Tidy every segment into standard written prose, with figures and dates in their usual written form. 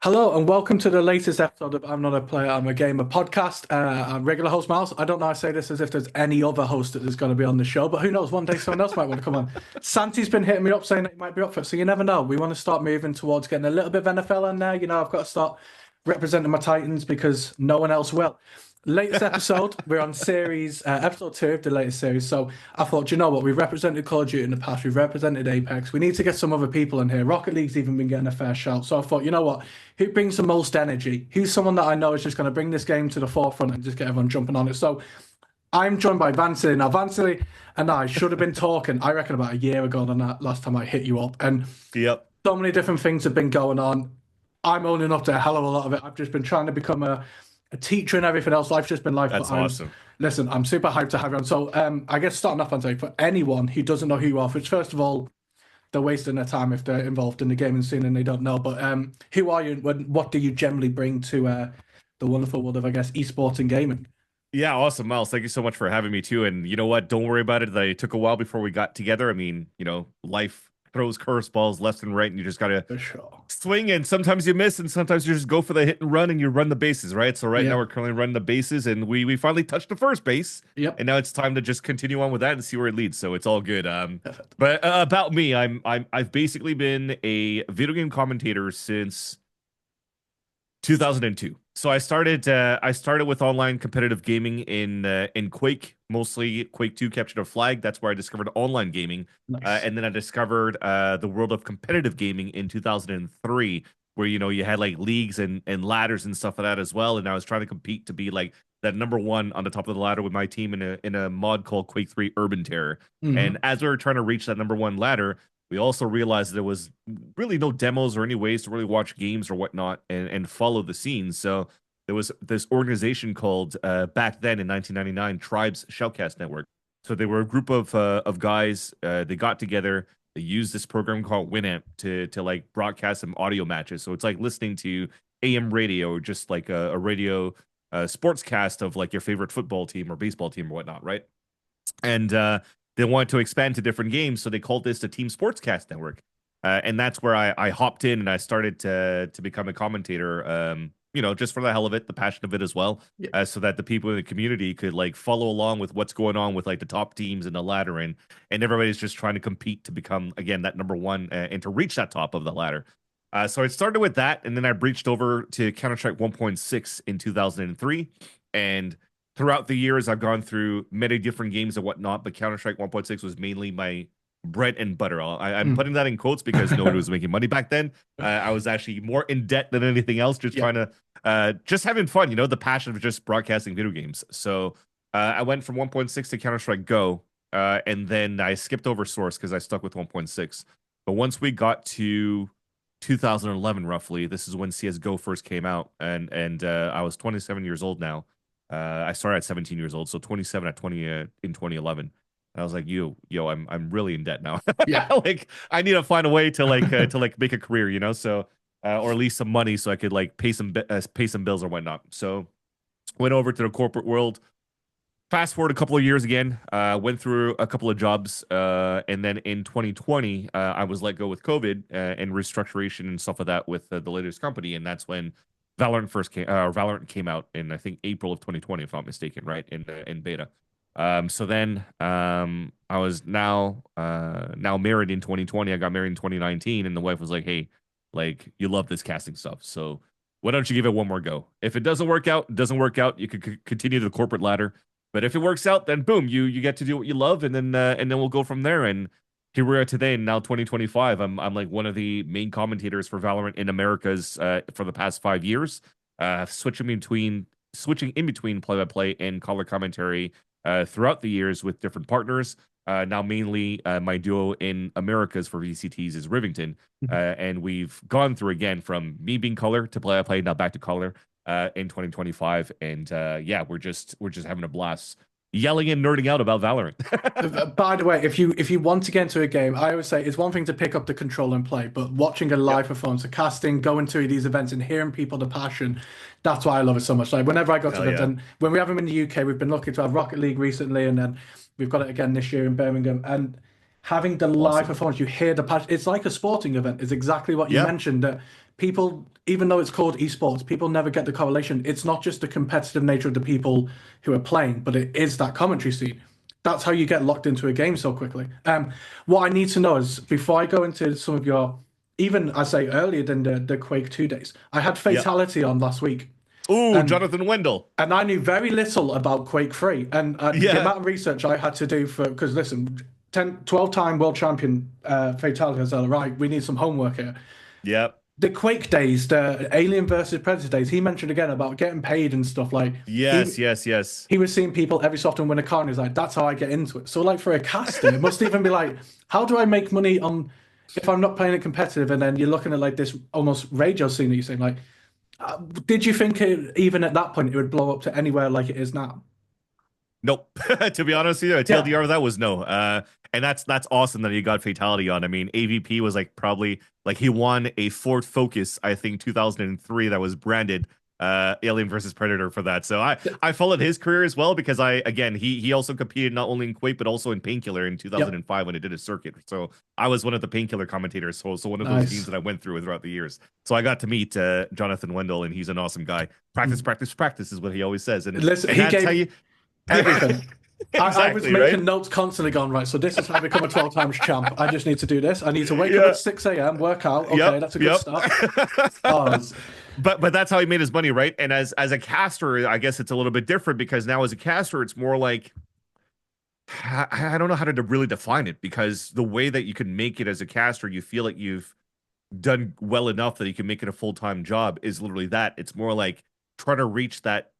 Hello and welcome to the latest episode of I'm Not a Player, I'm a Gamer podcast. I'm regular host Miles. I don't know, I say this as if there's any other host that is going to be on the show, but who knows, one day someone else might want to come on. Santi's been hitting me up saying that he might be up for it, so you never know. We want to start moving towards getting a little bit of NFL in there. I've got to start representing my Titans because no one else will. Latest episode, we're on series, episode 2 of the latest series. So I thought, you know what, we've represented Call of Duty in the past, we've represented Apex. We need to get some other people in here. Rocket League's even been getting a fair shout. So I thought, you know what, who brings the most energy? Who's someone that I know is just going to bring this game to the forefront and just get everyone jumping on it? So I'm joined by Vansilli. Now, Vansilli and I should have been talking, I reckon, about a year ago than that last time I hit you up. And Yep. so many different things have been going on. I'm owning up to a hell of a lot of it. I've just been trying to become a teacher and everything else. Life's just been life. That's awesome. Listen, I'm super hyped to have you on. So I guess starting off on say for anyone who doesn't know who you are, which first of all, they're wasting their time if they're involved in the gaming scene and they don't know. But who are you and what do you generally bring to the wonderful world of, I guess, esports and gaming? Yeah, awesome, Miles. Thank you so much for having me too. And you know what? Don't worry about it. It took a while before we got together. I mean, life throws curveballs left and right, and you just gotta For sure. swing. And sometimes you miss, and sometimes you just go for the hit and run, and you run the bases, right? So right Yeah. now we're currently running the bases, and we finally touched the first base. Yep. And now it's time to just continue on with that and see where it leads. So it's all good. Perfect. But about me, I've basically been a video game commentator since 2002. So I started with online competitive gaming in Quake, mostly Quake 2 Capture the Flag. That's where I discovered online gaming. Nice. And then I discovered the world of competitive gaming in 2003, where you had like leagues and ladders and stuff like that as well. And I was trying to compete to be like that number one on the top of the ladder with my team in a mod called Quake 3 Urban Terror. Mhm. And as we were trying to reach that number one ladder, we also realized there was really no demos or any ways to really watch games or whatnot and follow the scenes. So there was this organization called back then in 1999 Tribes Shoutcast Network. So they were a group of guys. They got together. They used this program called Winamp to like broadcast some audio matches. So it's like listening to AM radio or just like a radio sportscast of like your favorite football team or baseball team or whatnot, right? And they wanted to expand to different games, so they called this the Team Sportscast Network. And that's where I hopped in and I started to become a commentator. Just for the hell of it, the passion of it as well, Yeah. so that the people in the community could like follow along with what's going on with like the top teams in the ladder, and everybody's just trying to compete to become again that number one and to reach that top of the ladder. So I started with that, and then I breached over to Counter-Strike 1.6 in 2003, and throughout the years, I've gone through many different games and whatnot, but Counter-Strike 1.6 was mainly my bread and butter. I'm Mm. putting that in quotes because nobody was making money back then. I was actually more in debt than anything else, just Yeah. trying to, just having fun, the passion of just broadcasting video games. So I went from 1.6 to Counter-Strike Go, and then I skipped over Source because I stuck with 1.6. But once we got to 2011, roughly, this is when CS:GO first came out, and I was 27 years old now. I started at 17 years old, so 27 at 20 in 2011. I was like, I'm really in debt now. Yeah. Like, I need to find a way to like make a career, so or at least some money so I could like pay some bills or whatnot. So went over to the corporate world. Fast forward a couple of years again, went through a couple of jobs, and then in 2020, I was let go with COVID and restructuration and stuff like that with the latest company, and that's when Valorant came out in I think April of 2020, if I'm not mistaken, right in beta. So then I was now married in 2020. I got married in 2019, and the wife was like, "Hey, like you love this casting stuff, so why don't you give it one more go? If it doesn't work out, it doesn't work out. You could continue the corporate ladder, but if it works out, then boom, you get to do what you love, and then we'll go from there." And here we are today, and now 2025. I'm like one of the main commentators for Valorant in Americas for the past 5 years. Switching in between play by play and color commentary throughout the years with different partners. Now, mainly my duo in Americas for VCTs is Rivington, and we've gone through again from me being color to play by play, now back to color in 2025, and yeah, we're just having a blast yelling and nerding out about Valorant. By the way, if you want to get into a game, I always say it's one thing to pick up the control and play, but watching a live Yep. performance, the casting, going to these events and hearing people, the passion, that's why I love it so much. Like whenever I go to Hell them, yeah. and when we have them in the UK, we've been lucky to have Rocket League recently, and then we've got it again this year in Birmingham. And having the live Awesome. performance, you hear the passion. It's like a sporting event. It's exactly what you Yeah. mentioned that people even though it's called esports, people never get the correlation. It's not just the competitive nature of the people who are playing, but it is that commentary scene. That's how you get locked into a game so quickly. What I need to know is before I go into some of your, even I say earlier than the Quake 2 days, I had Yep. Fatality on last week. Ooh, And Jonathan Wendell. and I knew very little about Quake 3. And the Yeah. amount of research I had to do for, because listen, 12-time world champion Fatality, I was like, right, we need some homework here. Yep. The Quake days, the Alien versus Predator days, he mentioned again about getting paid and stuff. Like he Yes, yes, yes. he was seeing people every so often win a car, and he's like, that's how I get into it. So like for a caster, it must even be like, how do I make money on if I'm not playing it competitive? And then you're looking at like this almost radio scene that you're saying, like, did you think even at that point it would blow up to anywhere like it is now? Nope. To be honest with you, a Yeah. TLDR of that was no. And that's awesome that he got Fatality on. I mean, AVP was like probably like he won a Ford Focus, I think 2003, that was branded Alien versus Predator for that. So I followed his career as well because he also competed not only in Quake but also in Painkiller in Yep. 2005 when it did a circuit. So I was one of the Painkiller commentators, so one of those teams Nice. that I went through throughout the years. So I got to meet Jonathan Wendell, and he's an awesome guy. Practice, Mm. practice, practice is what he always says, Listen, and he that's how gave you. everything. I was Exactly, right? making notes constantly going, right, so this is how I become a 12 times champ. I just need to do this. I need to wake up Yeah. at 6 a.m., work out. Okay, Yep. that's a good Yep. start. Oh, But that's how he made his money, right? And as a caster, I guess it's a little bit different because now as a caster, it's more like I don't know how to really define it because the way that you can make it as a caster, you feel like you've done well enough that you can make it a full-time job is literally that. It's more like try to reach that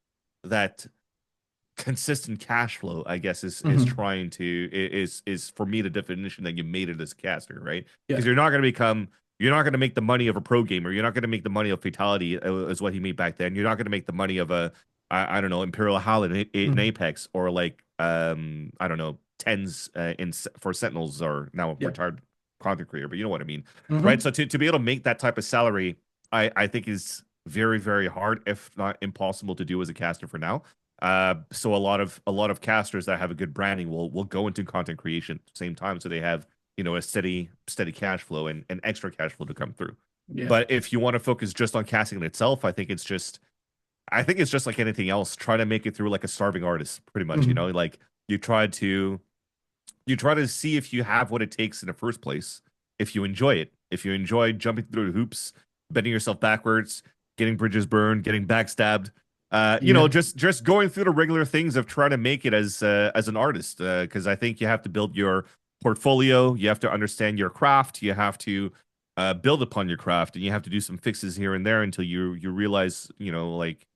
consistent cash flow, I guess, is mhm. trying to is for me the definition that you made it as a caster, right? Yeah. Because you're not going to make the money of a pro gamer. You're not going to make the money of Fatality is what he made back then. You're not going to make the money of I don't know, Imperial Howl in Mhm. Apex, or like I don't know, tens for Sentinels, or now a Yeah. retired content creator, but you know what I mean, right? Hmm. So to be able to make that type of salary, I think is very, very hard, if not impossible, to do as a caster for now. So a lot of casters that have a good branding will go into content creation at the same time, so they have a steady cash flow and extra cash flow to come through. Yeah. But if you want to focus just on casting itself, I think it's just like anything else. Try to make it through like a starving artist, pretty much. Hmm. Like you try to see if you have what it takes in the first place. If you enjoy it, if you enjoy jumping through the hoops, bending yourself backwards, getting bridges burned, getting backstabbed, Yeah. just going through the regular things of trying to make it as an artist. Because I think you have to build your portfolio, you have to understand your craft, you have to build upon your craft, and you have to do some fixes here and there until you realize like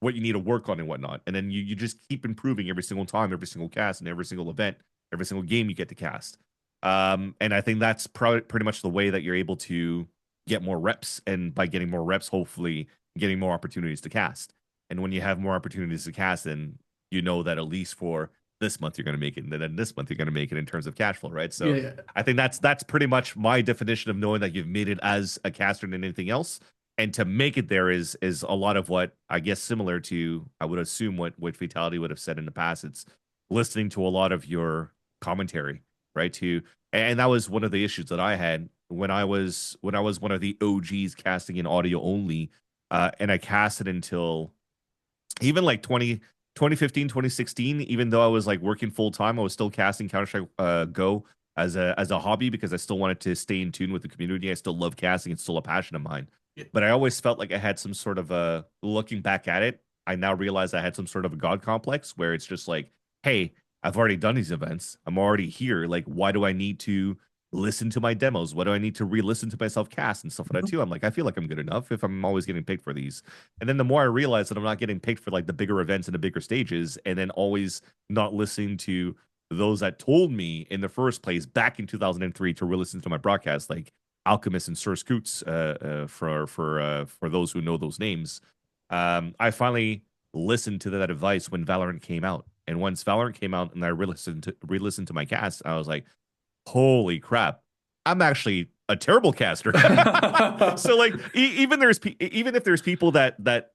what you need to work on and whatnot. And then you just keep improving every single time, every single cast, and every single event, every single game you get to cast. And I think that's pretty much the way that you're able to get more reps, and by getting more reps, hopefully getting more opportunities to cast. And when you have more opportunities to cast, then you know that at least for this month you're going to make it, and then this month you're going to make it in terms of cash flow, right? So Yeah. I think that's pretty much my definition of knowing that you've made it as a caster than anything else. And to make it there is a lot of what I guess similar to, I would assume, what Fatality would have said in the past. It's listening to a lot of your commentary, right? And that was one of the issues that I had when I was one of the OGs casting in audio only, and I casted until even like 2015, 2016. Even though I was like working full time, I was still casting Counter-Strike Go as a hobby because I still wanted to stay in tune with the community. I still love casting. It's still a passion of mine. Yeah. But I always felt like I had some sort of a, looking back at it, I now realize I had some sort of a god complex where it's just like, hey, I've already done these events. I'm already here. Like, why do I need to listen to my demos? What do I need to re-listen to myself cast and stuff like that Mhm. too? I'm like, I feel like I'm good enough if I'm always getting picked for these. And then the more I realize that I'm not getting picked for like the bigger events and the bigger stages, and then always not listening to those that told me in the first place back in 2003 to re-listen to my broadcast, like Alchemist and Sir Scoots, for those who know those names. I finally listened to that advice when Valorant came out, and once Valorant came out and I re-listened to my cast, I was like, holy crap, I'm actually a terrible caster. So like even if there's people that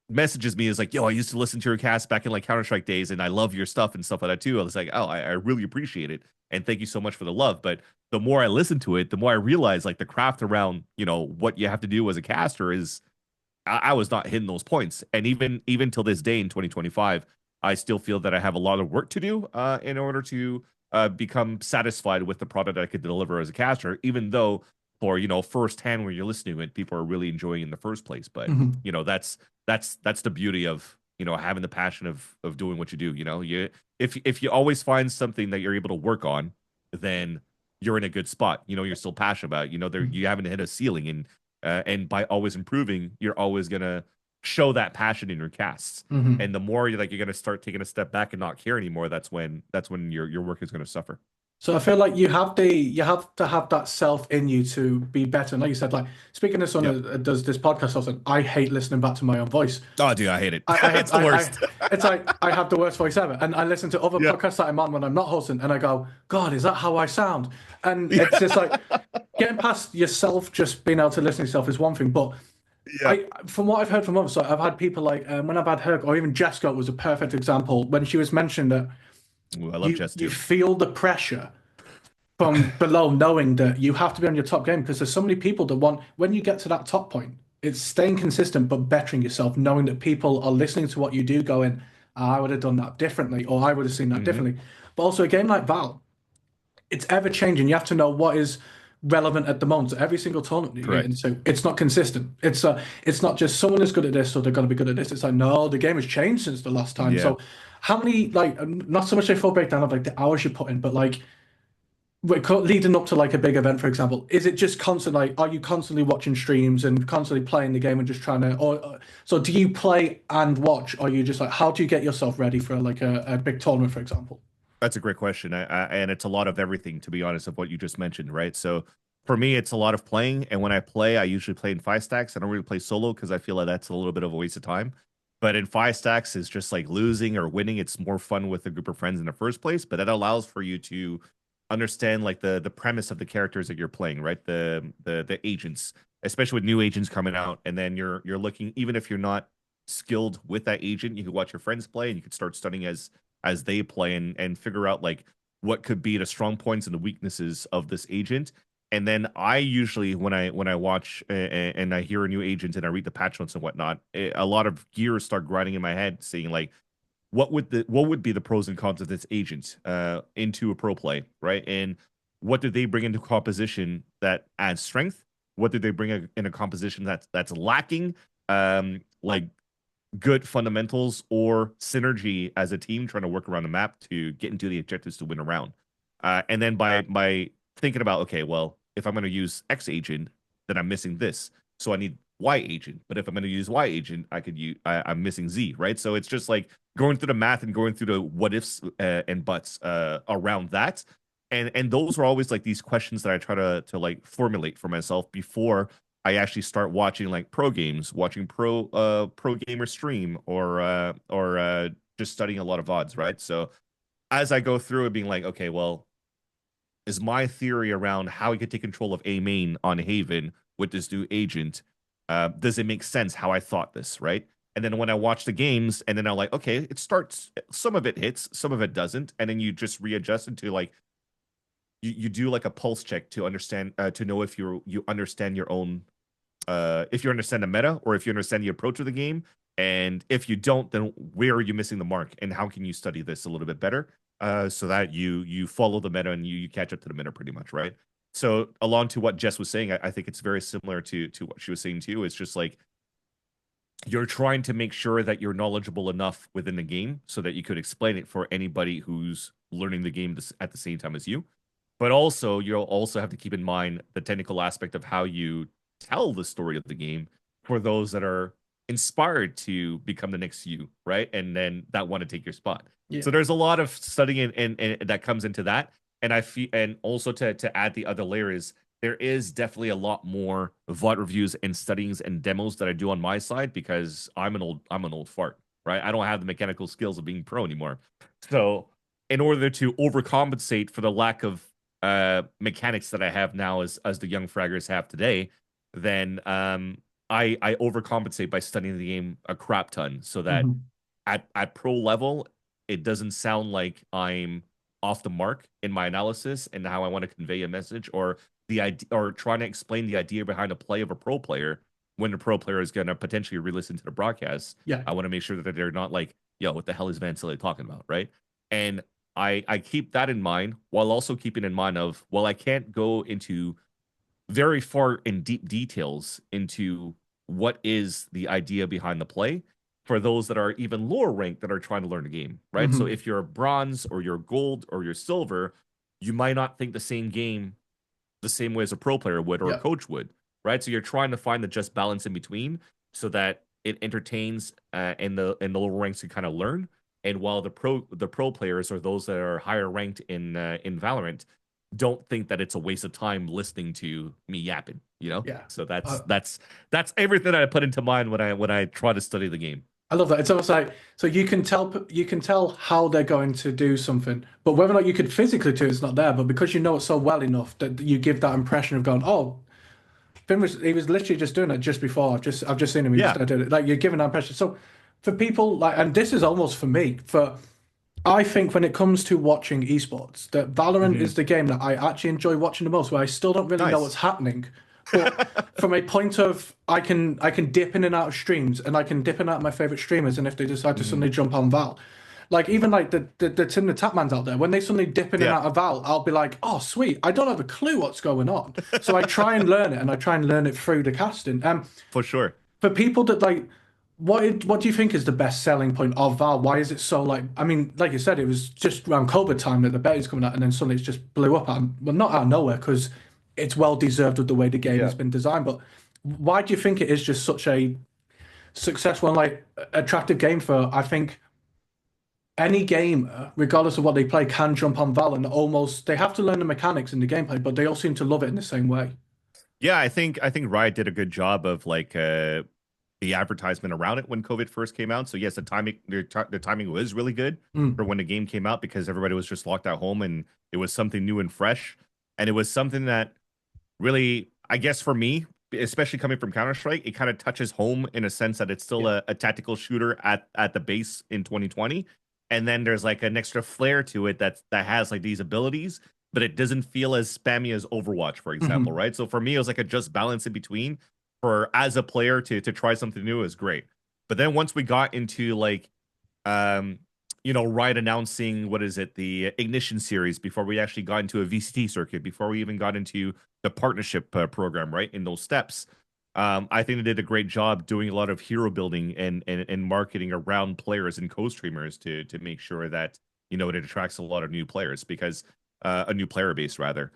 messages me is like, yo, I used to listen to your cast back in like Counter-Strike days and I love your stuff and stuff like that too. I was like, oh, I really appreciate it. And thank you so much for the love. But the more I listen to it, the more I realize like the craft around, what you have to do as a caster I was not hitting those points. And even till this day in 2025, I still feel that I have a lot of work to do in order to become satisfied with the product I could deliver as a caster, even though for, firsthand when you're listening to it, people are really enjoying it in the first place. But, Mhm. that's the beauty of, having the passion of doing what you do. If you always find something that you're able to work on, then you're in a good spot. You're still passionate about it. There you haven't hit a ceiling, and by always improving, you're always gonna show that passion in your casts. Mhm. And the more you're gonna start taking a step back and not care anymore, that's when your work is gonna suffer. So I feel like you have to have that self in you to be better. And like you said, like speaking to Yep. someone that does this podcast, also, I hate listening back to my own voice. Oh, dude, I hate it. I have It's the worst. it's like I have the worst voice ever. And I listen to other Yeah. podcasts that I'm on when I'm not hosting and I go, God, is that how I sound? And Yeah. it's just like getting past yourself, just being able to listen to yourself is one thing. But Yeah. from what I've heard from others, so I've had people like when I've had her, or even Jessica was a perfect example when she was mentioning that Ooh, I love you Jess you too. feel the pressure from below, knowing that you have to be on your top game because there's so many people that want, when you get to that top point, it's staying consistent but bettering yourself, knowing that people are listening to what you do, going, "Ah, I would have done that differently, or I would have seen that Hmm. differently." But also a game like Val, it's ever changing. You have to know what is relevant at the moment. So every single tournament you get Correct. into, it's not consistent. It's not just someone is good at this, so they're going to be good at this. It's like no, the game has changed since the last time. Yeah. So how many like not so much a full breakdown of like the hours you put in, but like leading up to like a big event, for example, is it just constant? Like, are you constantly watching streams and constantly playing the game and just trying to, or so do you play and watch? Or are you just like, how do you get yourself ready for like a big tournament, for example? That's a great question. And it's a lot of everything, to be honest, of what you just mentioned, right? So for me, it's a lot of playing. And when I play, I usually play in five stacks. I don't really play solo because I feel like that's a little bit of a waste of time. But in five stacks, it's just like losing or winning. It's more fun with a group of friends in the first place. But that allows for you to understand like the premise of the characters that you're playing, right? The agents, especially with new agents coming out, and then you're looking, even if you're not skilled with that agent, you can watch your friends play and you can start studying as they play and figure out like what could be the strong points and the weaknesses of this agent. And then I usually when I watch and I hear a new agent and I read the patch notes and whatnot, a lot of gears start grinding in my head, saying like, what would be the pros and cons of this agent into a pro play, right? And what did they bring into composition that adds strength? What did they bring in a composition that's lacking? Like good fundamentals or synergy as a team trying to work around the map to get into the objectives to win a round. And then by thinking about, okay, well, if I'm going to use X agent, then I'm missing this, so I need Y agent. But if I'm going to use Y agent, I'm missing Z, right? So it's just like going through the math and going through the what ifs and buts around that. And those were always like these questions that I try to like formulate for myself before I actually start watching like pro games, watching pro gamer stream or just studying a lot of odds, right? So as I go through it being like, okay, well, is my theory around how I could take control of A main on Haven with this new agent, does it make sense how I thought this, right? And then when I watch the games and then I'm like, okay, it starts, some of it hits, some of it doesn't. And then you just readjust into like, you do like a pulse check to understand, to know if you understand your own if you understand the meta or if you understand the approach of the game. And if you don't, then where are you missing the mark? And how can you study this a little bit better so that you follow the meta and you catch up to the meta pretty much, right? So along to what Jess was saying, I think it's very similar to what she was saying too. It's just like you're trying to make sure that you're knowledgeable enough within the game so that you could explain it for anybody who's learning the game at the same time as you. But also, you'll also have to keep in mind the technical aspect of how you tell the story of the game for those that are inspired to become the next you, right? And then that want to take your spot. Yeah. So there's a lot of studying and that comes into that. And I feel, and also to add the other layer is there is definitely a lot more VOD reviews and studies and demos that I do on my side because I'm an old fart, right? I don't have the mechanical skills of being pro anymore. So in order to overcompensate for the lack of mechanics that I have now as the young fraggers have today, then I overcompensate by studying the game a crap ton so that Mhm. at pro level it doesn't sound like I'm off the mark in my analysis and how I want to convey a message or the idea or trying to explain the idea behind a play of a pro player when a pro player is gonna potentially re-listen to the broadcast, Yeah. I want to make sure that they're not like, yo, what the hell is Vansilli talking about, right? And I keep that in mind while also keeping in mind of, well, I can't go into very far in deep details into what is the idea behind the play for those that are even lower ranked that are trying to learn the game, right? So Hmm. if you're a bronze or you're gold or you're silver, you might not think the same game the same way as a pro player would or a Yeah. coach would, right? So you're trying to find the just balance in between so that it entertains and the lower ranks can kind of learn. And while the pro players or those that are higher ranked in Valorant don't think that it's a waste of time listening to me yapping, you know? Yeah. So that's Uh, that's everything I put into mind when I try to study the game. I love that. It's almost like so you can tell how they're going to do something, but whether or not you could physically do it's not there. But because you know it so well enough that you give that impression of going, oh, Finn was he was literally just doing it just before. I've just seen him. He just Yeah. did it. Like you're giving that impression. So for people like, and this is almost for me for I think when it comes to watching esports, that Valorant Hmm. is the game that I actually enjoy watching the most, where I still don't really know Nice. what's happening. But from a point of I can dip in and out of streams and I can dip in and out of my favorite streamers and if they decide to Hmm. suddenly jump on Val. Like even like the Tim the Tapmans out there, when they suddenly dip in and Yeah. out of Val, I'll be like, oh sweet, I don't have a clue what's going on. So I try and learn it and I try and learn it through the casting. For sure. For people that like what do you think is the best selling point of Val? Why is it so like? I mean, like you said, it was just around COVID time that the betting's coming out, and then suddenly it's just blew up. Well, not out of nowhere because it's well deserved with the way the game has Yeah. been designed. But why do you think it is just such a successful and like attractive game for? I think any gamer, regardless of what they play, can jump on Val and almost they have to learn the mechanics in the gameplay, but they all seem to love it in the same way. Yeah, I think Riot did a good job of like the advertisement around it when COVID first came out. So yes, the timing was really good Mm, for when the game came out because everybody was just locked at home and it was something new and fresh. And it was something that really, I guess for me, especially coming from Counter-Strike, it kind of touches home in a sense that it's still yeah. a tactical shooter at the base in 2020. And then there's like an extra flair to it that has like these abilities, but it doesn't feel as spammy as Overwatch, for example, Hmm. right? So for me, it was like a just balance in between for as a player to try something new is great. But then once we got into like um Riot announcing what is it, the Ignition series before we actually got into a VCT circuit, before we even got into the partnership program, right? In those steps. I think they did a great job doing a lot of hero building and marketing around players and co-streamers to make sure that it attracts a lot of new players because a new player base rather.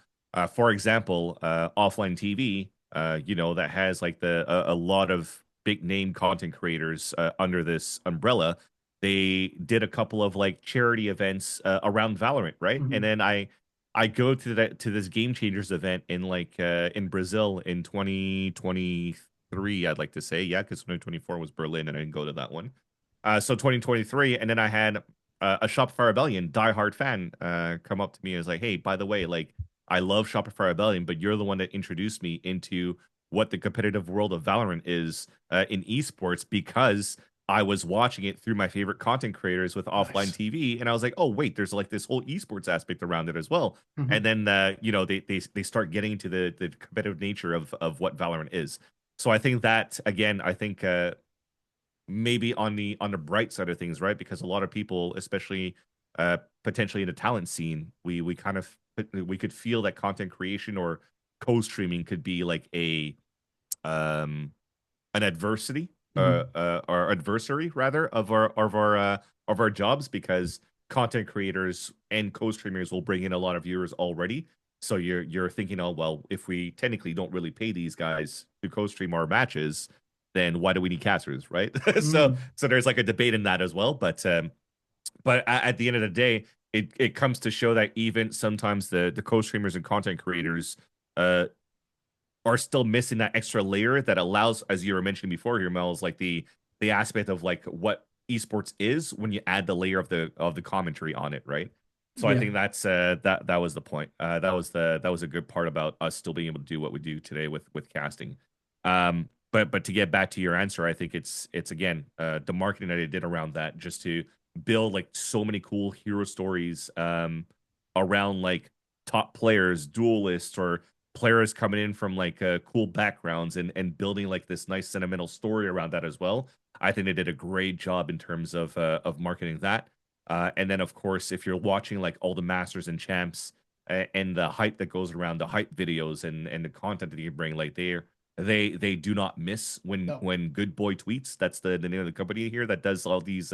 For example, offline TV, that has like a lot of big name content creators under this umbrella. They did a couple of like charity events around Valorant, right? And Hmm. then I go to this Game Changers event in like in Brazil in 2023, I'd like to say. Yeah, because 2024 was Berlin and I didn't go to that one. So 2023, and then I had a Shopify Rebellion diehard fan come up to me and was like, "Hey, by the way, like I love Shopify Rebellion, but you're the one that introduced me into what the competitive world of Valorant is in esports because I was watching it through my favorite content creators with offline Nice. TV, and I was like, oh wait, there's like this whole esports aspect around it as well. And Hmm. then they start getting into the competitive nature of what Valorant is. So I think that again, I think maybe on the bright side of things, right? Because a lot of people, especially potentially in the talent scene, we kind of we could feel that content creation or co-streaming could be like a um an adversity Hmm. or adversary rather of our jobs because content creators and co-streamers will bring in a lot of viewers already. So you're thinking, oh well, if we technically don't really pay these guys to co-stream our matches, then why do we need casters, right? so Mm. so there's like a debate in that as well. But at the end of the day, it comes to show that even sometimes the co-streamers and content creators uh are still missing that extra layer that allows, as you were mentioning before here, Mel, is like the aspect of like what esports is when you add the layer of the commentary on it, right? So I Yeah. think that's that was the point. That was a good part about us still being able to do what we do today with casting. But to get back to your answer, I think it's again the marketing that they did around that just to build like so many cool hero stories around like top players, duelists, or players coming in from like cool backgrounds and building like this nice sentimental story around that as well. I think they did a great job in terms of marketing that. And then of course, if you're watching like all the masters and champs and the hype that goes around the hype videos and the content that you bring, like they do not miss No. when Good Boy tweets. That's the name of the company here that does all these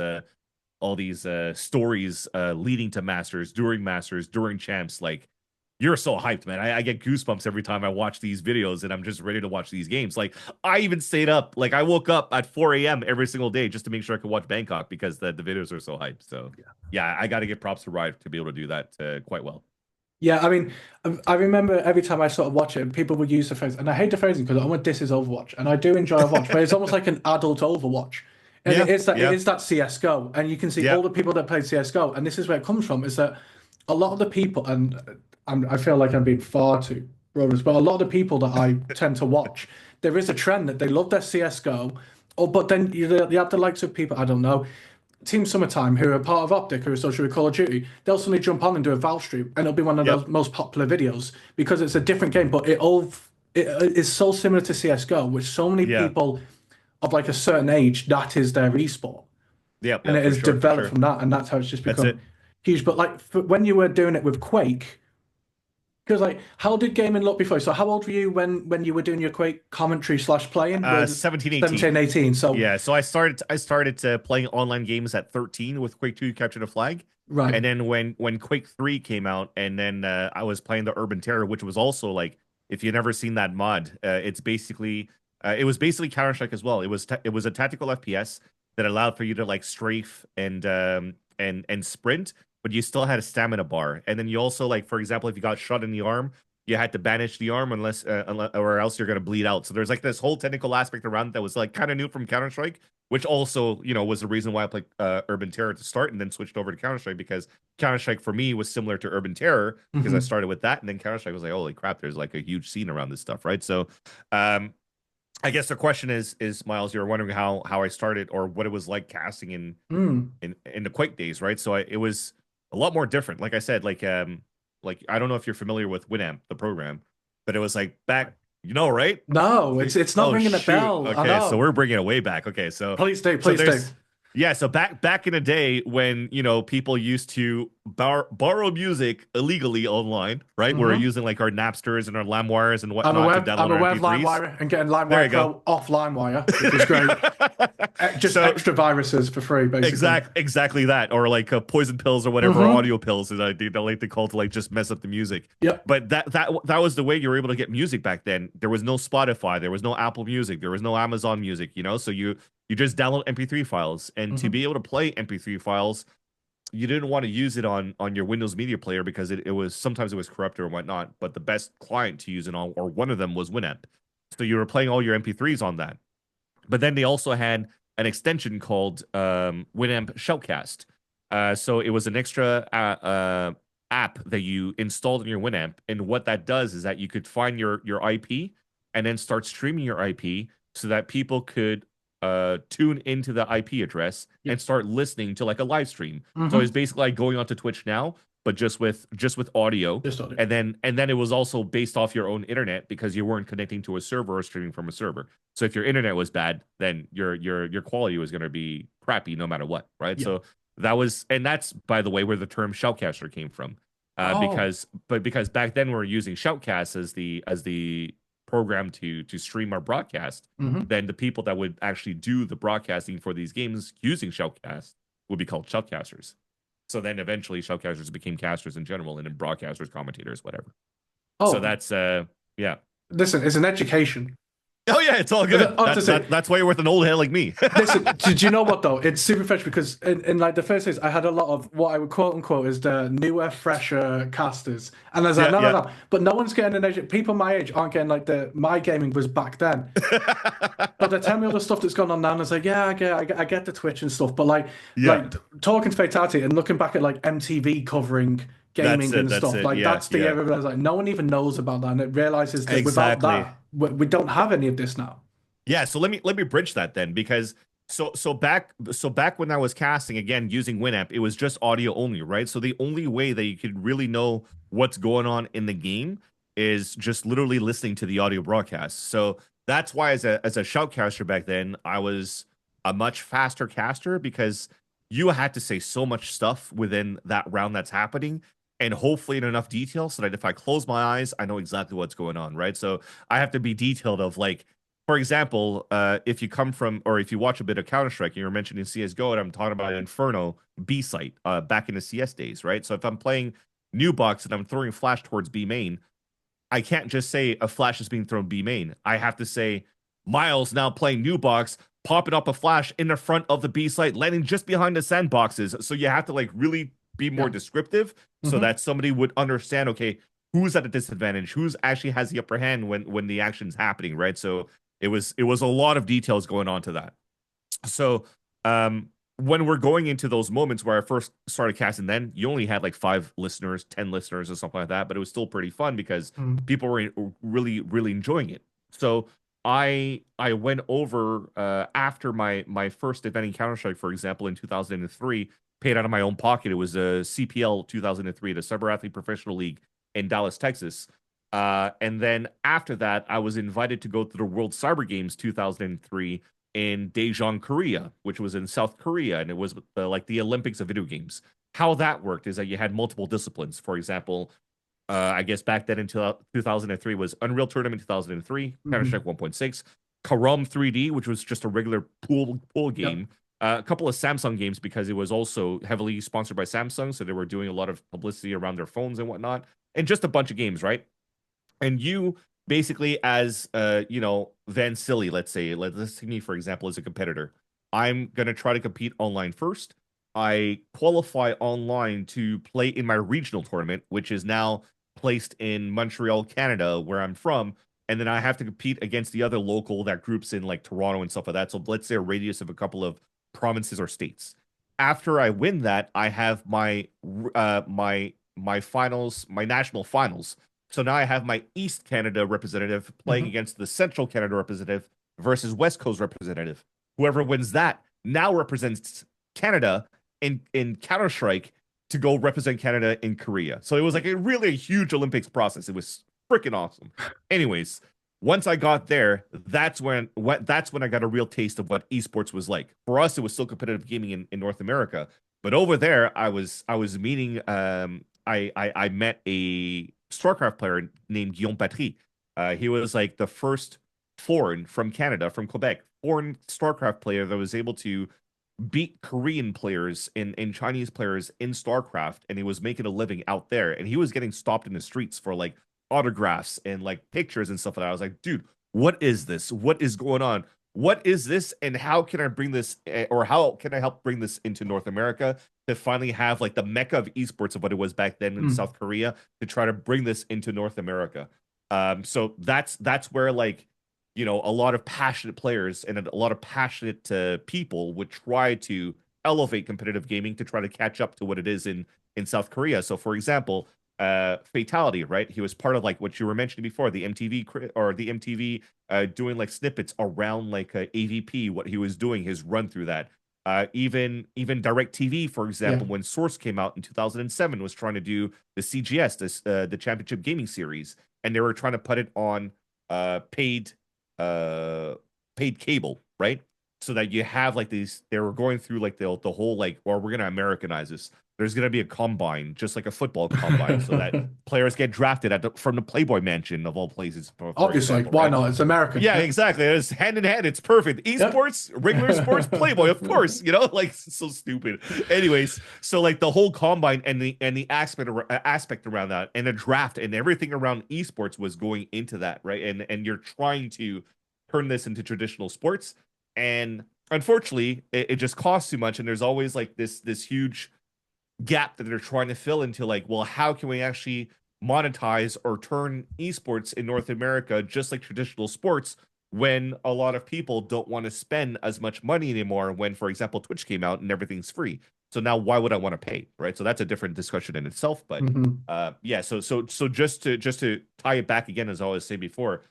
stories leading to masters, during champs. Like you're so hyped, man. I get goosebumps every time I watch these videos, and I'm just ready to watch these games. Like I even stayed up, like I woke up at 4 a.m. every single day just to make sure I could watch Bangkok because the videos are so hyped. So yeah, I got to give props to Riot to be able to do that quite well. Yeah, I mean, I remember every time I sort of watch it, people would use the phrase, and I hate the phrasing because I want this is Overwatch, and I do enjoy Overwatch, but it's almost like an adult Overwatch, and Yeah, it yeah, is that CS:GO, and you can see yeah, all the people that played CS:GO, and this is where it comes from, is that a lot of the people, and I feel like I'm being far too broad, but a lot of the people that I tend to watch, there is a trend that they love their CS:GO, or but then you have the likes of people I don't know. Team Summertime, who are part of Optic, who are associated with Call of Duty, they'll suddenly jump on and do a Valve stream, and it'll be one of yep, those most popular videos because it's a different game, but it is so similar to CS:GO, which so many yeah, people of like a certain age, that is their esport, yep, and yep, it for has sure, for developed sure. from that, and that's how it's just That's become it. huge. But like when you were doing it with Quake, because like how did gaming look before? So how old were you when you were doing your Quake commentary slash playing? Was 17, 18. 17, 18? So Yeah, so I started playing online games at 13 with Quake 2 Capture the Flag. right. And then when Quake 3 came out and then I was playing the Urban Terror, which was also like if you've never seen that mod, it's basically it was basically Counter-Strike as well. It was a tactical FPS that allowed for you to like strafe and sprint, but you still had a stamina bar. And then you also like for example, if you got shot in the arm, you had to bandage the arm unless or else you're gonna bleed out. So there's like this whole technical aspect around it that was like kind of new from Counter Strike, which also was the reason why I played Urban Terror to start and then switched over to Counter Strike because Counter Strike for me was similar to Urban Terror because I Hmm. started with that and then Counter Strike was like holy crap, there's like a huge scene around this stuff, right? So um, I guess the question is Miles, you're wondering how I started or what it was like casting Mm. in the Quake days, right? So it was a lot more different. Like I said, like I don't know if you're familiar with Winamp, the program, but it was like back, right? No, it's not Oh ringing a shoot. bell. I Okay, so know. we're bringing it way back. Okay, Please do, so please do. there's yeah, so back in the day when people used to borrow music illegally online, right? We were Hmm. using like our Napsters and our LimeWires and whatnot to I'm download our aware of MP3s. LimeWire and getting There LimeWire you go. Pro off LimeWire, which is great. Just So extra viruses for free, basically. exactly that, or like poison pills or whatever, Hmm. audio pills that I like to call to like just mess up the music. Yep. But that was the way you were able to get music back then. There was no Spotify, there was no Apple Music, there was no Amazon Music, so you just download MP3 files, and to Hmm. be able to play MP3 files, you didn't want to use it on your Windows Media Player because it was sometimes it was corrupted or whatnot. But the best client to use it on, or one of them, was Winamp. So you were playing all your MP3s on that. But then they also had an extension called Winamp Shoutcast. So it was an extra app that you installed in your Winamp, and what that does is that you could find your IP and then start streaming your IP so that people could tune into the IP address and Yep. start listening to like a live stream. So it's Hmm. basically like going onto Twitch now, but just with audio. Just audio. And then it was also based off your own internet because you weren't connecting to a server or streaming from a server. So if your internet was bad, then your quality was going to be crappy no matter what, right? Yeah. So that's by the way where the term shoutcaster came from, Oh. because back then we were using shoutcast as the program to stream our broadcast. Hmm. Then the people that would actually do the broadcasting for these games using shoutcast would be called shoutcasters. So then eventually shoutcasters became casters in general, and then broadcasters, commentators, whatever. So Oh. that's yeah. Listen, it's an education. Oh yeah, it's all good. I have to say, That's why you're with an old head like me. listen, did you know what though? It's super fresh because in like the first days, I had a lot of what I would quote unquote is the newer, fresher casters, and I was like, Yeah, no, no, yeah. no. But no one's getting an age. People my age aren't getting like the my gaming was back then. But they tell me all the stuff that's gone on now, and I was like, yeah, I get the Twitch and stuff. But Yeah, talking to Fatality and looking back at like MTV covering that's gaming it. and That's stuff, it. like Yeah, that's the yeah. era where I was like, no one even knows about that, and it realizes that without Exactly. that, we don't have any of this now. Yeah, so let me bridge that then because so back when I was casting again using Winamp, it was just audio only, right? So the only way that you could really know what's going on in the game is just literally listening to the audio broadcast. So that's why as a shoutcaster back then, I was a much faster caster because you had to say so much stuff within that round that's happening and hopefully in enough detail so that if I close my eyes, I know exactly what's going on, right? So I have to be detailed of like, for example, if you come from or if you watch a bit of Counter-Strike and you're mentioning CSGO and I'm talking about Inferno B site back in the CS days, right? So if I'm playing new box and I'm throwing flash towards B main, I can't just say a flash is being thrown B main. I have to say Miles now playing new box, popping up a flash in the front of the B site, landing just behind the sandboxes. So you have to like really be more descriptive so that somebody would understand, okay, who's at a disadvantage, who's actually has the upper hand when the action's happening, right? So it was a lot of details going on to that. So when we're going into those moments where I first started casting, then you only had like 5 listeners, 10 listeners, or something like that, but it was still pretty fun because people were really, really enjoying it. So I went over after my first event in Counter-Strike, for example, in 2003, paid out of my own pocket. It was a CPL 2003, the Cyber Athlete Professional League in Dallas, Texas. And then after that, I was invited to go to the World Cyber Games 2003 in Daejeon, Korea, which was in South Korea, and it was like the Olympics of video games. How that worked is that you had multiple disciplines. For example, I guess back then until 2003 was Unreal Tournament 2003, Counter-Strike 1.6, Karom 3D, which was just a regular pool game. A couple of Samsung games because it was also heavily sponsored by Samsung, so they were doing a lot of publicity around their phones and whatnot, and just a bunch of games, right? And you basically as Vansilli, let's take me for example as a competitor. I'm gonna try to compete online first. I qualify online to play in my regional tournament, which is now placed in Montreal, Canada, where I'm from. And then I have to compete against the other local that groups in like Toronto and stuff like that. So let's say a radius of a couple of provinces or states. After I win that, I have my finals, my national finals. So now I have my East Canada representative playing against the Central Canada representative versus West Coast representative. Whoever wins that now represents Canada in Counter-Strike to go represent Canada in Korea. So it was like a huge Olympics process. It was freaking awesome. Anyways, once I got there, that's when I got a real taste of what esports was like. For us, it was still competitive gaming in North America, but over there, I was meeting. I met a StarCraft player named Guillaume Patry. He was like the first foreign from Canada, from Quebec, foreign StarCraft player that was able to beat Korean players and Chinese players in StarCraft, and he was making a living out there. And he was getting stopped in the streets for like autographs and like pictures and stuff like that. I was like, dude, what is this? What is going on? What is this? And how can I bring this, or how can I help bring this into North America to finally have like the mecca of esports of what it was back then in South Korea to try to bring this into North America? So that's where like a lot of passionate players and a lot of passionate people would try to elevate competitive gaming to try to catch up to what it is in South Korea. So, for example, Fatality, right? He was part of like what you were mentioning before, the MTV doing like snippets around like AVP, what he was doing, his run through that. Even DirecTV, for example, when Source came out in 2007, was trying to do the CGS, the Championship Gaming Series, and they were trying to put it on paid cable, right? So that you have like these, they were going through like the whole like, well, we're gonna Americanize this. There's gonna be a combine, just like a football combine, so that players get drafted from the Playboy Mansion of all places. For Obviously, example, why right? not? It's American. Yeah, exactly. It's hand in hand. It's perfect. Esports, regular sports, Playboy, of course. Like so stupid. Anyways, so like the whole combine and the aspect around that, and the draft and everything around esports was going into that, right? And you're trying to turn this into traditional sports, and unfortunately, it just costs too much. And there's always like this huge gap that they're trying to fill into, like, well, how can we actually monetize or turn esports in North America just like traditional sports when a lot of people don't want to spend as much money anymore when, for example, Twitch came out and everything's free. So now why would I want to pay, right? So that's a different discussion in itself. But yeah, so just to tie it back again, as I always say before,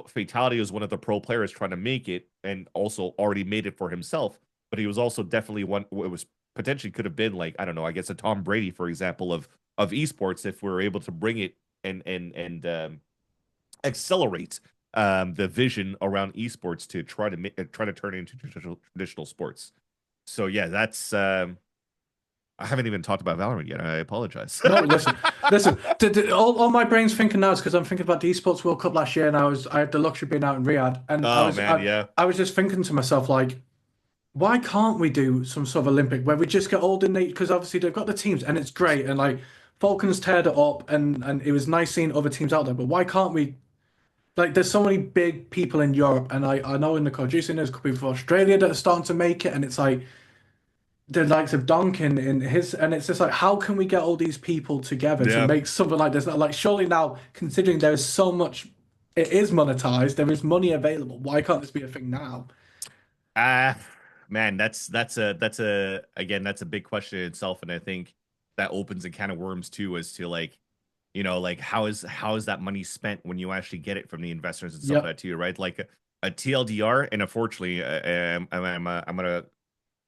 Fatality was one of the pro players trying to make it and also already made it for himself, but he was also definitely one. It was potentially could have been like, I don't know, I guess a Tom Brady, for example, of esports, if we were able to bring it and accelerate the vision around esports to try to turn it into traditional sports. So yeah, that's I haven't even talked about Valorant yet. I apologize. No, listen. All my brain's thinking now is because I'm thinking about the Esports World Cup last year, and I had the luxury of being out in Riyadh, and Oh man, yeah. I was just thinking to myself like, why can't we do some sort of Olympic where we just get all the because obviously they've got the teams and it's great and like Falcons teared it up and it was nice seeing other teams out there, but why can't we like there's so many big people in Europe and I know in the Cojuice there's people from Australia that are starting to make it and it's like the likes of Duncan in his, and it's just like, how can we get all these people together to Yeah. make something like this? Like, surely now, considering there is so much, it is monetized, there is money available. Why can't this be a thing now? Ah, man, that's a again, that's a big question in itself, and I think that opens a can of worms too, as to like, like how is that money spent when you actually get it from the investors and stuff like Yep. that too, right? Like a TLDR, and unfortunately, I'm gonna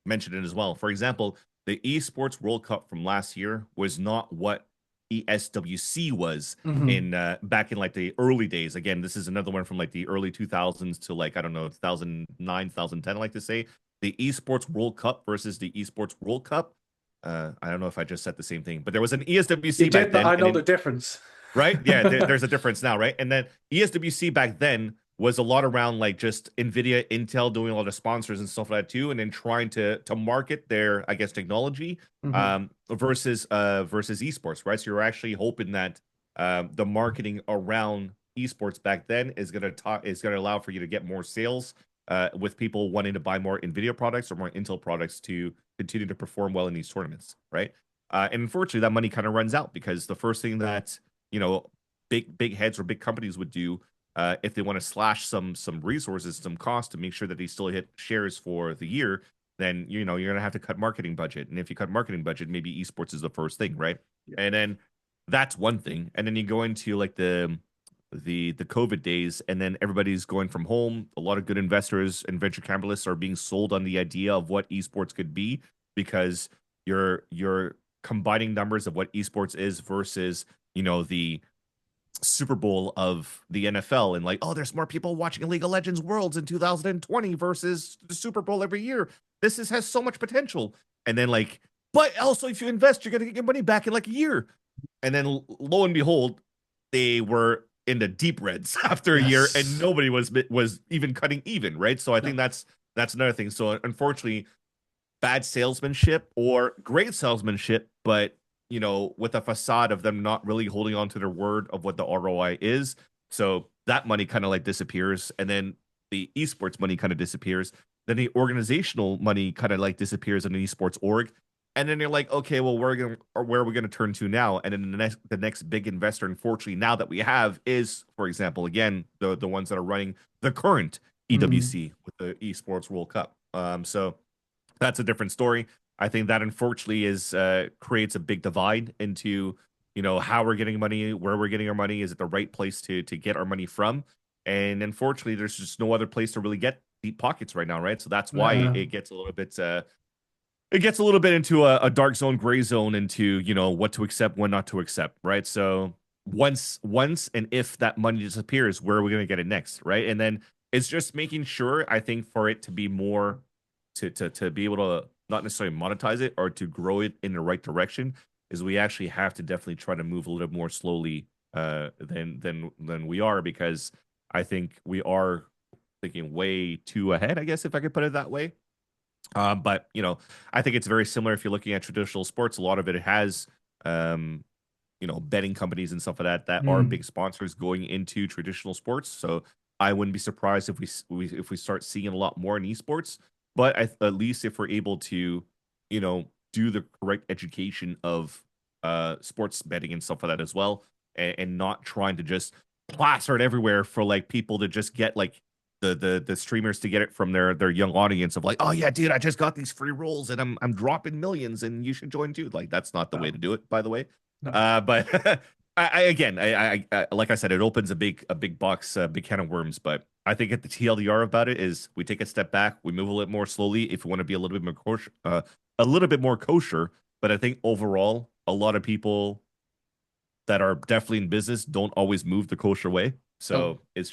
mention it as well. For example, the Esports World Cup from last year was not what ESWC was Hmm. in back in like the early days. Again, this is another one from like the early 2000s to like I don't know 2009, 2010. I like to say the Esports World Cup versus the Esports World Cup. I don't know if I just said the same thing, but there was an You ESWC back did, but then, I and know the then difference. right? Yeah, there's a difference now, right? And then ESWC back then was a lot around like just Nvidia, Intel doing all the sponsors and stuff like that too, and then trying to market their, I guess, technology Hmm. versus esports, right? So you're actually hoping that the marketing around esports back then is gonna allow for you to get more sales with people wanting to buy more Nvidia products or more Intel products to continue to perform well in these tournaments, right? And unfortunately, that money kind of runs out because the first thing that you know big heads or big companies would do if they want to slash some resources, some cost to make sure that they still hit shares for the year, then you're gonna have to cut marketing budget. And if you cut marketing budget, maybe esports is the first thing, right? Yeah. And then that's one thing. And then you go into like the COVID days, and then everybody's going from home. A lot of good investors and venture capitalists are being sold on the idea of what esports could be because you're combining numbers of what esports is versus the Super Bowl of the NFL, and like, oh, there's more people watching League of Legends Worlds in 2020 versus the Super Bowl every year. Has so much potential. And then like, but also if you invest, you're gonna get your money back in like a year. And then lo and behold, they were in the deep reds after a year, and Yes. nobody was even cutting even, right? So I think No. that's another thing. So unfortunately, bad salesmanship or great salesmanship, but with a facade of them not really holding on to their word of what the ROI is. So that money kind of like disappears, and then the esports money kind of disappears. Then the organizational money kind of like disappears in the esports org, and then you're like, okay, well, where are we gonna turn to now? And then the next big investor, unfortunately, now that we have is, for example, again the ones that are running the current Mm. EWC with the Esports World Cup. So that's a different story. I think that unfortunately is creates a big divide into how we're getting money, where we're getting our money, is it the right place to get our money from? And unfortunately, there's just no other place to really get deep pockets right now, right? So that's why Yeah. it gets a little bit into a dark zone, gray zone, into what to accept, when not to accept, right? So once and if that money disappears, where are we going to get it next, right? And then it's just making sure, I think, for it to be more to be able to not necessarily monetize it or to grow it in the right direction, is we actually have to definitely try to move a little more slowly than we are, because I think we are thinking way too ahead, I guess, if I could put it that way. But I think it's very similar if you're looking at traditional sports. A lot of it has um, betting companies and stuff like that are Mm. big sponsors going into traditional sports. So I wouldn't be surprised if we start seeing a lot more in esports. But at least if we're able to, do the correct education of sports betting and stuff like that as well, and not trying to just plaster it everywhere for like people to just get like the streamers to get it from their young audience of like, oh yeah, dude, I just got these free rolls and I'm dropping millions and you should join too. Like that's not the way No. to do it, by the way. No. But I like I said, it opens a big box, a big can of worms. But I think at the TLDR about it is we take a step back, we move a little more slowly if we want to be a little bit more kosher, a little bit more kosher. But I think overall, a lot of people that are definitely in business don't always move the kosher way. Oh, So it's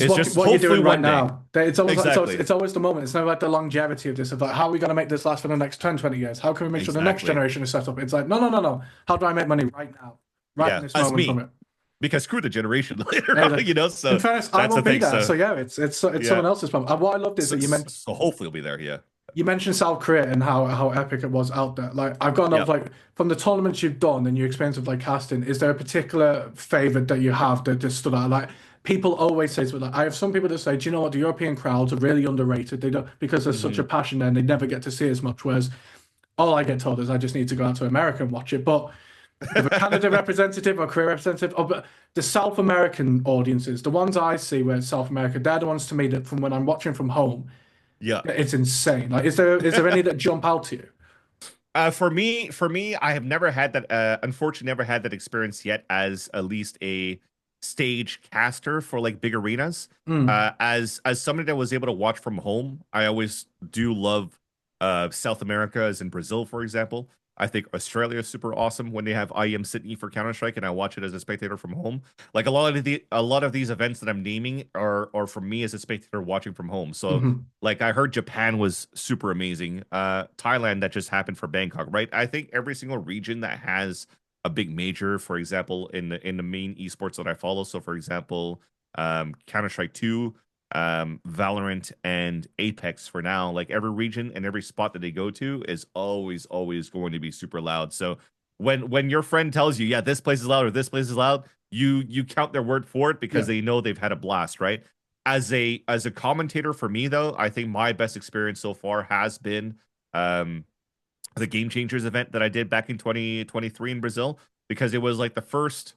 it's what just what you're hopefully doing right one day. now. It's almost like, Exactly. it's always the moment. It's never like the longevity of this, of like, how are we going to make this last for the next 10, 20 years? How can we make sure the next Exactly. generation is set up? It's like, no, no, no, no. How do I make money right now? Right in Yeah, this as moment from me. it. Because screw the generation later Hey, on, in so fairness, I that's the won't be thing. there. So So yeah, it's yeah. someone else's problem. And what I loved is So, that so hopefully you'll be there. Yeah. you mentioned South Korea and how epic it was out there. Like I've gone up Yep. like from the tournaments you've done and your experience of like casting, is there a particular favorite that you have that just stood out? Like people always say to me, like I have some people that say, do you know what, the European crowds are really underrated. They don't because there's such Hmm. a passion there and they never get to see as much. Whereas all I get told is I just need to go out to America and watch it. But with a Canada representative or Korea representative, or but the South American audiences, the ones I see where it's South America, they're the ones to me that from when I'm watching from home, Yeah. it's insane. Like, is there any that jump out to you? For me, I have never had that. Unfortunately, never had that experience yet as at least a stage caster for like big arenas. Mm. As somebody that was able to watch from home, I always do love South America, as in Brazil, for example. I think Australia is super awesome when they have IEM Sydney for Counter Strike, and I watch it as a spectator from home. Like a lot of these events that I'm naming are for me as a spectator watching from home. So Hmm. like I heard Japan was super amazing. Thailand that just happened for Bangkok, right? I think every single region that has a big major, for example, in the main esports that I follow. So for example, Counter-Strike 2, Valorant and Apex for now, like every region and every spot that they go to is always going to be super loud. So when your friend tells you, yeah, this place is loud or this place is loud, you count their word for it because Yeah. they know they've had a blast, right? As a commentator for me though, I think my best experience so far has been um the Game Changers event that I did back in 2023 in Brazil because it was like the first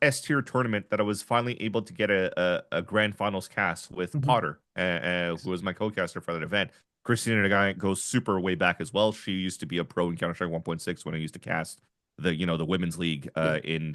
S tier tournament that I was finally able to get a grand finals cast with Hmm. Potter, who was my co-caster for that event. Christina the guy goes super way back as well. She used to be a pro in Counter Strike 1.6 when I used to cast the women's league Yeah. in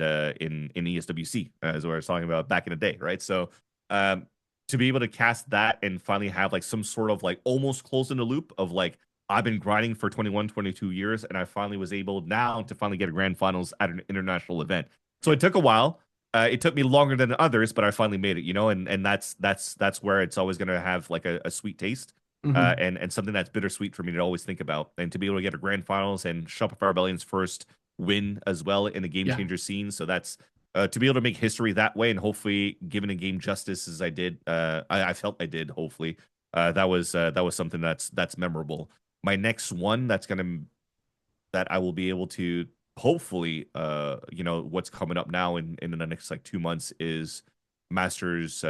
ESWC, as we were talking about back in the day, right? So um to be able to cast that and finally have like some sort of like almost close in the loop of like I've been grinding for 21, 22 years, and I finally was able now to finally get a grand finals at an international event. So it took a while. It took me longer than others, but I finally made it, and that's where it's always gonna have like a sweet taste, Hmm. and something that's bittersweet for me to always think about. And to be able to get a grand finals and Shopify Rebellion's first win as well in the game Yeah. changer scene. So that's to be able to make history that way, and hopefully giving a game justice as I did. I felt I did. Hopefully, that was something that's memorable. My next one that I will be able to hopefully what's coming up now in the next like 2 months is Masters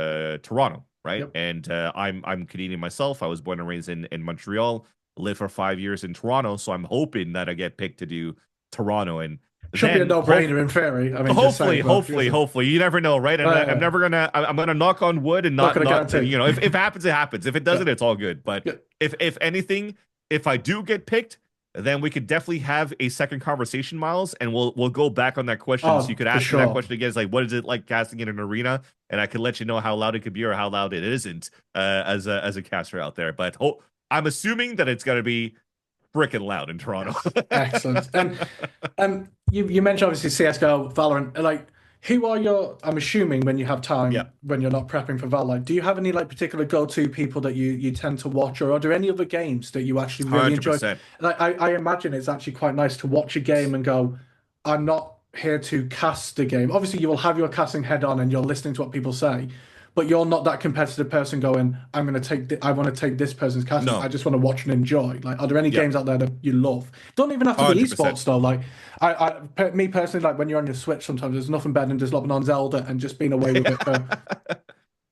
Toronto, right? Yep. And I'm Canadian myself. I was born and raised in Montreal, lived for 5 years in Toronto, so I'm hoping that I get picked to do Toronto and Should be a then no-brainer in theory. I mean, just hopefully, saying, but hopefully, hopefully, you never know, right? And I'm uh, never gonna. I'm gonna knock on wood and not not going to not guarantee. if it happens, it happens. If it Yeah. doesn't, it's all good. But Yeah. if anything, if I do get picked, then we could definitely have a second conversation, Miles, and we'll go back on that question. So you Oh, could for ask me that sure. question again. It's like, what is it like casting in an arena? And I could let you know how loud it could be or how loud it isn't as a caster out there. But I'm assuming that it's gonna be freaking loud in Toronto. Yes. Excellent. And you mentioned obviously CS:GO, Valorant. Like, who are your? I'm assuming when you have Yeah, time when you're not prepping for Val, like, do you have any like particular go-to people that you tend to watch, or are there any other games that you actually really hundred enjoy? percent. Like, I imagine it's actually quite nice to watch a game and go, I'm not here to cast the game. Obviously, you will have your casting head on and you're listening to what people say, but you're not that competitive person going, I'm going to I want to take this person's casting. I No, just want to watch and enjoy. Like, are there any yeah, games out there that you love? Don't even have to be 100%. esports though. Like, me personally, like when you're on your Switch, sometimes there's nothing better than just lobbing on Zelda and just being away with it for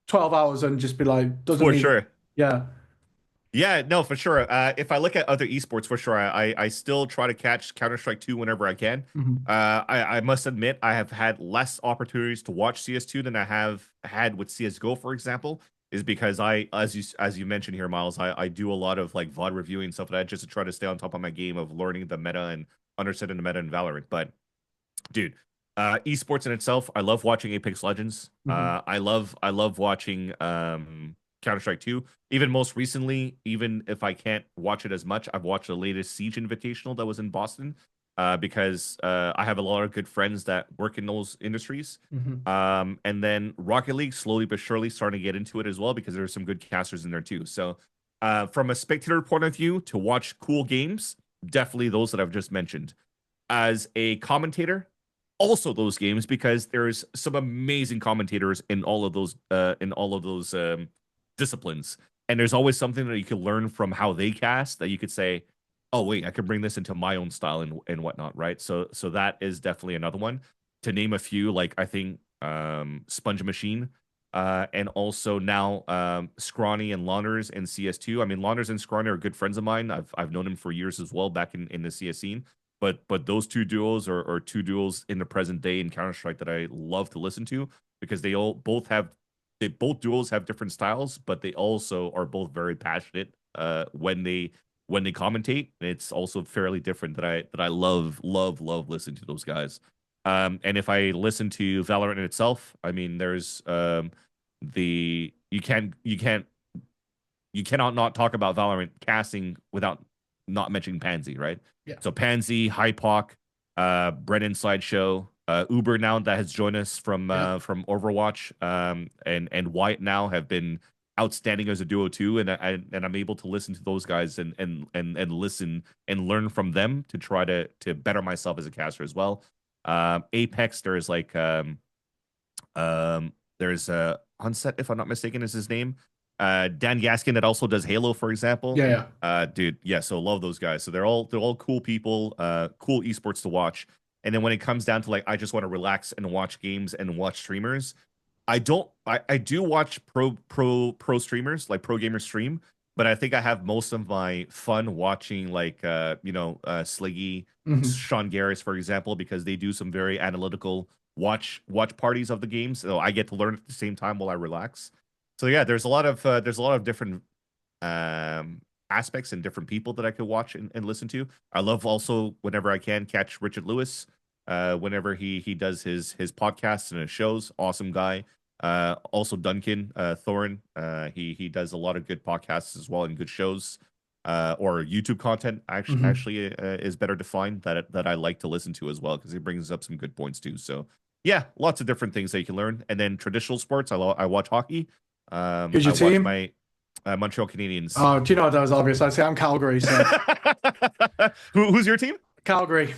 12 hours and just be like, doesn't For need, sure. yeah. Yeah, no, for sure. If I look at other esports, for sure, I still try to catch Counter-Strike 2 whenever I can. Hmm. I must admit, I have had less opportunities to watch CS2 than I have had with CSGO, for example, is because as you mentioned here, Miles, I do a lot of like VOD reviewing and stuff like that just to try to stay on top of my game of learning the meta and understanding the meta in Valorant. But dude, esports in itself, I love watching Apex Legends. Hmm. I love watching Counter Strike 2. Even most recently, even if I can't watch it as much, I've watched the latest Siege Invitational that was in Boston. because I have a lot of good friends that work in those industries. Hmm. And then Rocket League slowly but surely starting to get into it as well because there's some good casters in there too. So from a spectator point of view, to watch cool games, definitely those that I've just mentioned. As a commentator, also those games because there's some amazing commentators in all of those disciplines. And there's always something that you can learn from how they cast that you could say, oh wait, I can bring this into my own style and whatnot, right? So that is definitely another one. To name a few, like I think Sponge Machine, and also now Scrawny and Launders in CS2. I mean, Launders and Scrawny are good friends of mine. I've known him for years as well back in the CS scene. But those two duos are two duos in the present day in Counter Strike that I love to listen to because they both duos have different styles, but they also are both very passionate when they commentate. It's also fairly different that I love listening to those guys. And if I listen to Valorant in itself, I mean, there's the you cannot not talk about Valorant casting without not mentioning Pansy, right? Yeah. So Pansy, Hypoc, Brennan Slideshow, Uber now that has joined us Yeah. from Overwatch, and Wyatt now have been outstanding as a duo too, and I'm able to listen to those guys and listen and learn from them to try to better myself as a caster as well. Apex, there's like there's Onset, if I'm not mistaken, is his name. Dan Gaskin that also does Halo, for example. Yeah. Yeah. Dude, yeah, so love those guys. So they're all cool people, cool esports to watch. And then when it comes down to like I just want to relax and watch games and watch streamers, I do watch pro streamers, like pro gamers stream, but I think I have most of my fun watching like Sliggy, Hmm. Sean Garris, for example, because they do some very analytical watch parties of the games. So I get to learn at the same time while I relax. So yeah, there's a lot of different aspects and different people that I could watch and listen to. I love also whenever I can catch Richard Lewis, whenever he does his podcasts and his shows. Awesome guy. Also Duncan Thorin. He does a lot of good podcasts as well and good shows. Or YouTube content Hmm. actually is better defined that I like to listen to as well because he brings up some good points too. So yeah, lots of different things that you can learn. And then traditional sports, I watch hockey. Who's I your watch team? my Montreal Canadiens. Oh, do you know that was obvious? I'd say I'm Calgary, so Who's your team? Calgary.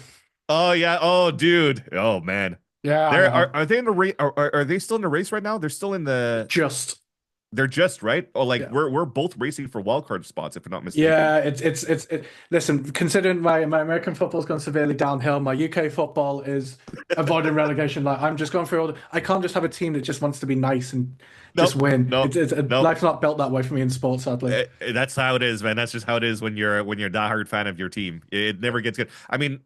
Oh yeah. Oh dude. Oh man. Yeah, I They're know. are they in the race? Are they still in the race right now? They're still in the. Just They're just right. Oh, like yeah. we're both racing for wild card spots, if I'm not mistaken. Yeah, listen, considering my American football's gone severely downhill, my UK football is avoiding relegation. Like I'm just going through I can't just have a team that just wants to be nice and just Nope. win. Nope. Nope. Life's not built that way for me in sports, sadly. That's how it is, man. That's just how it is when you're a diehard fan of your team. It never gets good. I mean,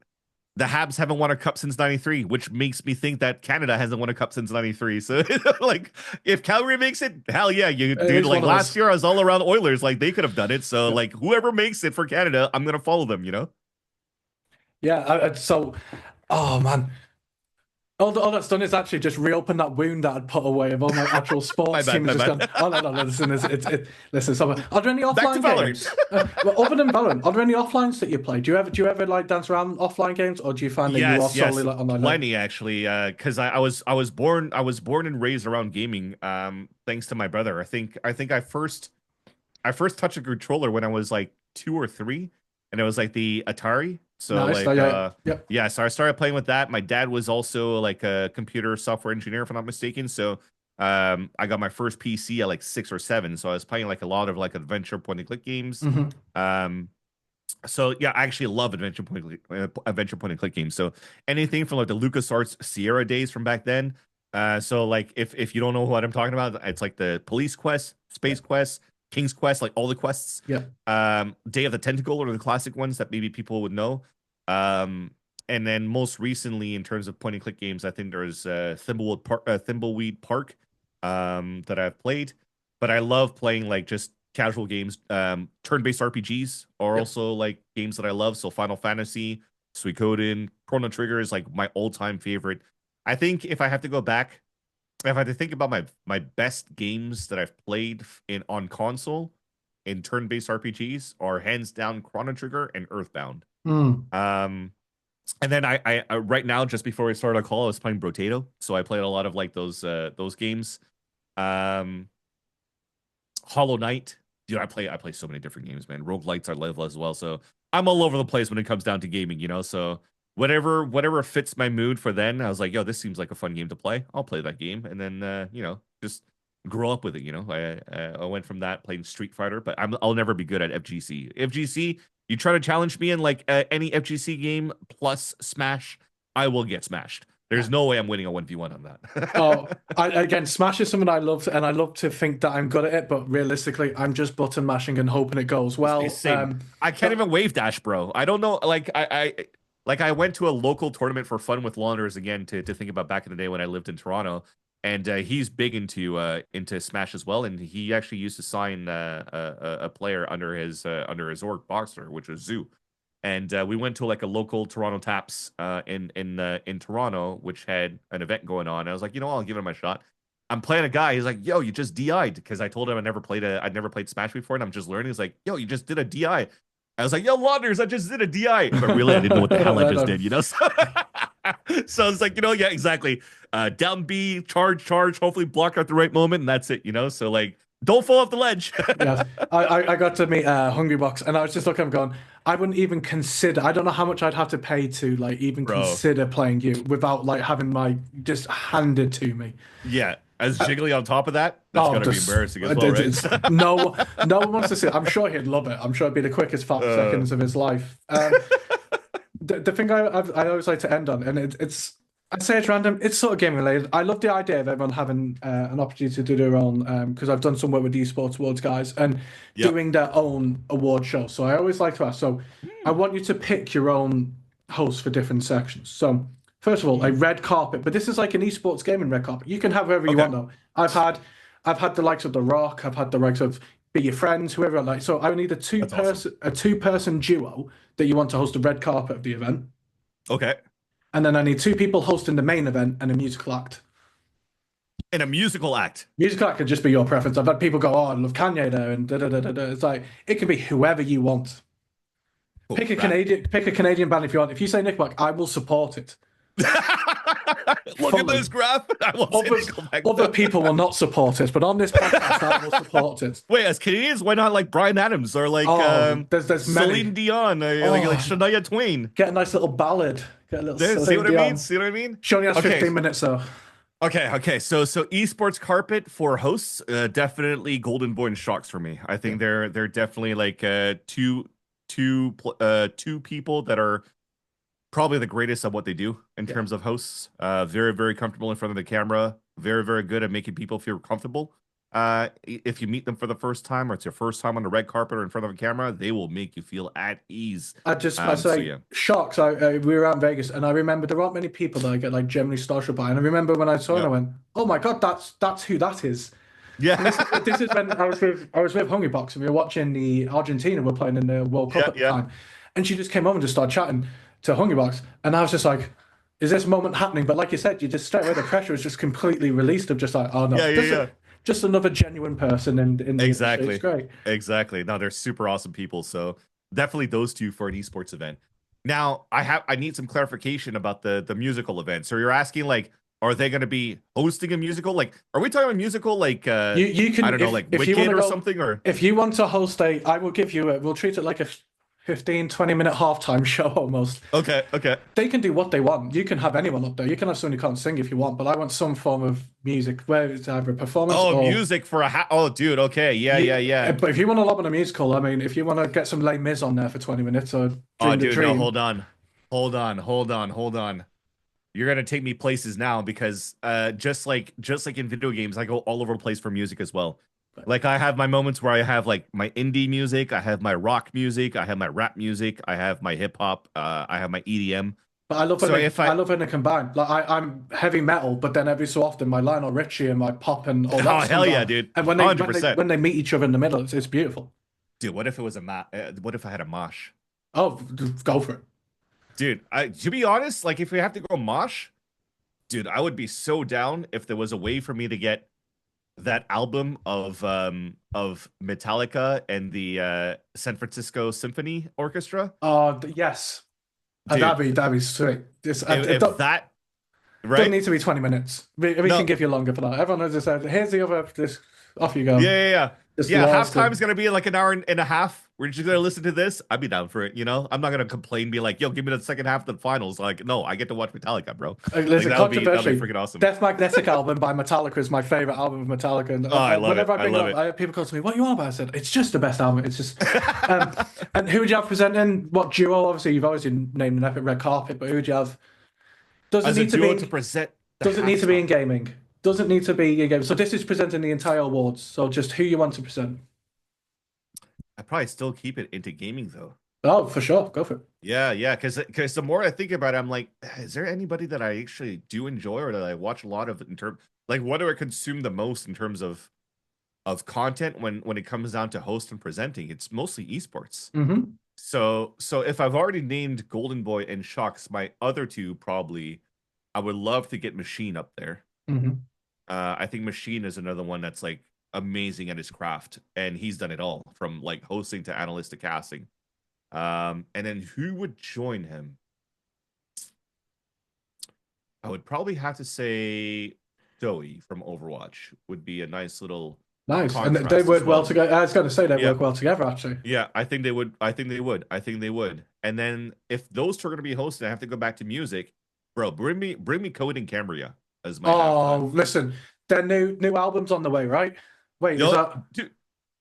the Habs haven't won a cup since '93, which makes me think that Canada hasn't won a cup since '93. So, like, if Calgary makes it, hell yeah, you It dude. is Like one of last those. year, I was all around Oilers. Like they could have done it. So, Yeah. like, whoever makes it for Canada, I'm gonna follow them. You know. Yeah, so oh man. All that's done is actually just reopen that wound that I'd put away of all my actual My sports bad. teams My just bad. gone. Oh no, listen, listen. So, are there any Back to offline Valorant. games? Well, other than Valorant, are there any offlines that you play? Do you ever like dance around offline games, or do you find that you are Yes, solely yes, like online now? plenty actually. Because I was born and raised around gaming. Thanks to my brother. I think I first touched a controller when I was like 2 or 3, and it was like the Atari. So Nice. No, like yeah, yeah. yeah, so I started playing with that. My dad was also like a computer software engineer, if I'm not mistaken. So I got my first PC at like 6 or 7. So I was playing like a lot of like adventure point and click games. Hmm. Um so yeah, I actually love adventure point and click games. So anything from like the LucasArts Sierra days from back then. So like if you don't know what I'm talking about, it's like the Police Quest, Yeah, Space Quest, King's Quest, like all the quests. yeah. Day of the Tentacle are the classic ones that maybe people would know. Um, and then most recently, in terms of point and click games, I think there's Thimbleweed Park, that I've played. But I love playing like just casual games. Turn-based RPGs are Yeah. also like games that I love. So Final Fantasy, Suikoden, Chrono Trigger is like my all-time favorite. I think if I have to go back, if I had to think about my best games that I've played in on console in turn-based RPGs are hands down Chrono Trigger and Earthbound. Mm. Um, And then I right now, just before we started our call, I was playing Brotato. So I played a lot of like those games. Um, Hollow Knight. Dude, I play so many different games, man. Roguelites I love as well. So I'm all over the place when it comes down to gaming, you know. So whatever fits my mood for then, I was like, yo, this seems like a fun game to play. I'll play that game. And then just grow up with it, you know. I went from that playing Street Fighter, but I'll never be good at FGC. FGC, you try to challenge me in like any FGC game plus Smash, I will get smashed. There's no way I'm winning a 1v1 on Oh, that. again, Smash is something I love, and I love to think that I'm good at it. But realistically, I'm just button mashing and hoping it goes well. Same. I can't even wave dash, bro. I don't know. I went to a local tournament for fun with Launders again to think about back in the day when I lived in Toronto, and he's big into Smash as well. And he actually used to sign a player under his org Boxer, which was Zoo. And we went to like a local Toronto Taps in Toronto, which had an event going on. I was like, you know, I'll give it my shot. I'm playing a guy. He's like, yo, you just DI'd because I told him I'd never played Smash before, and I'm just learning. He's like, yo, you just did a DI. I was like, yo, Launders, I just did a DI. But really, I didn't know what the hell I just did, you know? So I was like, you know, yeah, exactly. Down B, charge. Hopefully block at the right moment, and that's it, you know? So like, don't fall off the ledge. Yes, I got to meet Hungry Box, and I was just looking at him going, I wouldn't even consider. I don't know how much I'd have to pay to like even Bro. consider playing you without like having my just handed to me. Yeah. As Jiggly on top of that, that's Oh, gonna be just embarrassing as well, right? no one wants to see it. I'm sure he'd love it. I'm sure it'd be the quickest 5 seconds of his life. The thing I always like to end on, and it's I'd say it's random. It's sort of game related. I love the idea of everyone having an opportunity to do their own, because I've done some work with the esports awards guys and Yep. doing their own award show. So I always like to ask. So I Hmm. want you to pick your own host for different sections. So first of all, a Hmm. red carpet, but this is like an esports gaming red carpet. You can have whoever you Okay. want though. I've had the likes of The Rock. I've had the likes of Be Your Friends, whoever I like. So I need That's awesome. a two-person duo that you want to host the red carpet of the event. Okay. And then I need two people hosting the main event and a musical act. In a musical act. Musical act could just be your preference. I've had people go, "Oh, I love Kanye there," and da da da da da. It's like it can be whoever you want. Oh, rap. Pick a Canadian band if you want. If you say Nickelback, I will support it Look at fully. this graph. I will say Others, Nickelback. other people will not support it, but on this podcast, I will support it. Wait, as Canadians, why not like Brian Adams or like Oh, there's many. Celine Dion, like Oh, Shania Twain? get a nice little ballad. Get a little See Celine what I mean? Dion. See what I mean? She only has Okay, 15 minutes though. okay. So esports carpet for hosts, definitely Golden Boy and Shocks for me. I Yeah. think they're definitely like two people that are probably the greatest at what they do in Yeah. terms of hosts. Very comfortable in front of the camera. Very good at making people feel comfortable. If you meet them for the first time or it's your first time on the red carpet or in front of a camera, they will make you feel at ease. I So say yeah, shocks. We were out in Vegas, and I remember there aren't many people that I get like generally starstruck by. And I remember when I saw it, I yep, went, "Oh my God, that's who that is." And yeah, this is when I was with Hungry Box, and we were watching the Argentina were playing in the World Cup yeah, at the yeah. time, and she just came over and just started chatting to Hungry Box, and I was just like, "Is this moment happening?" But like you said, you just straight away the pressure was just completely released of just like, "Oh no, Yeah, yeah, yeah. just another genuine person in the industry." It's Exactly. great. Exactly. No, they're super awesome people. So definitely those two for an esports event. Now, I need some clarification about the musical event. So you're asking like, are they going to be hosting a musical? Like, are we talking a musical like You I can don't know, like if you want Wicked to or go something or if you want to host I will give you we'll treat it like a 15-20 minute halftime show almost. okay, okay. They can do what they want. You can have anyone up there. You can have someone who can't sing if you want, but I want some form of music where it's either a performance Oh, or music for oh dude, okay. Yeah, you, yeah, yeah. but if you want to lob on a musical, I mean, if you want to get some Les Mis on there for 20 minutes or Oh, Dream the dude, no, Dream, hold on. Hold on. You're gonna take me places now because just like in video games, I go all over the place for music as well. Like I have my moments where I have like my indie music, I have my rock music, I have my rap music, I have my hip hop, I have my EDM. but I love when So if I I love when they combine. Like I'm heavy metal, but then every so often my Lionel Richie and my pop and all oh that hell comes yeah, on. dude, And 100%. when they meet each other in the middle, it's beautiful. Dude, what if it was what if I had a mosh? Oh, go for it. Dude, to be honest, like if we have to go mosh, dude, I would be so down if there was a way for me to get that album of Metallica and the San Francisco Symphony Orchestra. Yes. dude. That'd be sweet. It If that doesn't right? need to be 20 minutes. We can No, give you longer for that. Everyone knows this. Here's the other. This off you go. yeah. Just Yeah, lost halftime it. is gonna be like an hour and a half. We're just gonna listen to this. I'd be down for it, you know? I'm not gonna complain, be like, yo, give me the second half of the finals. Like, no, I get to watch Metallica, bro. Like Listen, that'll be controversially, freaking awesome. Death Magnetic album by Metallica is my favorite album of Metallica. And Oh, I love it. whenever I I bring it love up, it. people come to me, "What are you on about?" I said, "It's just the best album. It's just." Um, and who would you have presenting? What duo? Obviously, you've always named an epic red carpet, but who would you have? Doesn't As a need to be duo in, to present the doesn't need to be in halftime. gaming. Doesn't need to be in gaming. So this is presenting the entire awards. So just who you want to present. I probably still keep it into gaming though. Oh, for sure, go for it. Yeah, because the more I think about it, I'm like, is there anybody that I actually do enjoy or that I watch a lot of in terms like what do I consume the most in terms of content when it comes down to host and presenting? It's mostly esports. Hmm. So if I've already named Golden Boy and Shocks, my other two probably I would love to get Machine up there. Hmm. I think Machine is another one that's like amazing at his craft, and he's done it all from like hosting to analyst to casting. And then who would join him? I would probably have to say Zoe from Overwatch would be a nice little Nice, and they contrast as work well well. together. I was going to say they Yeah, work well together, actually. yeah, I think they would. I think they would. I think they would. And then if those two are going to be hosted, I have to go back to music, bro. Bring me Code and Cambria as my halftime. Oh, listen, their new album's on the way, right? Wait, is No, that? dude,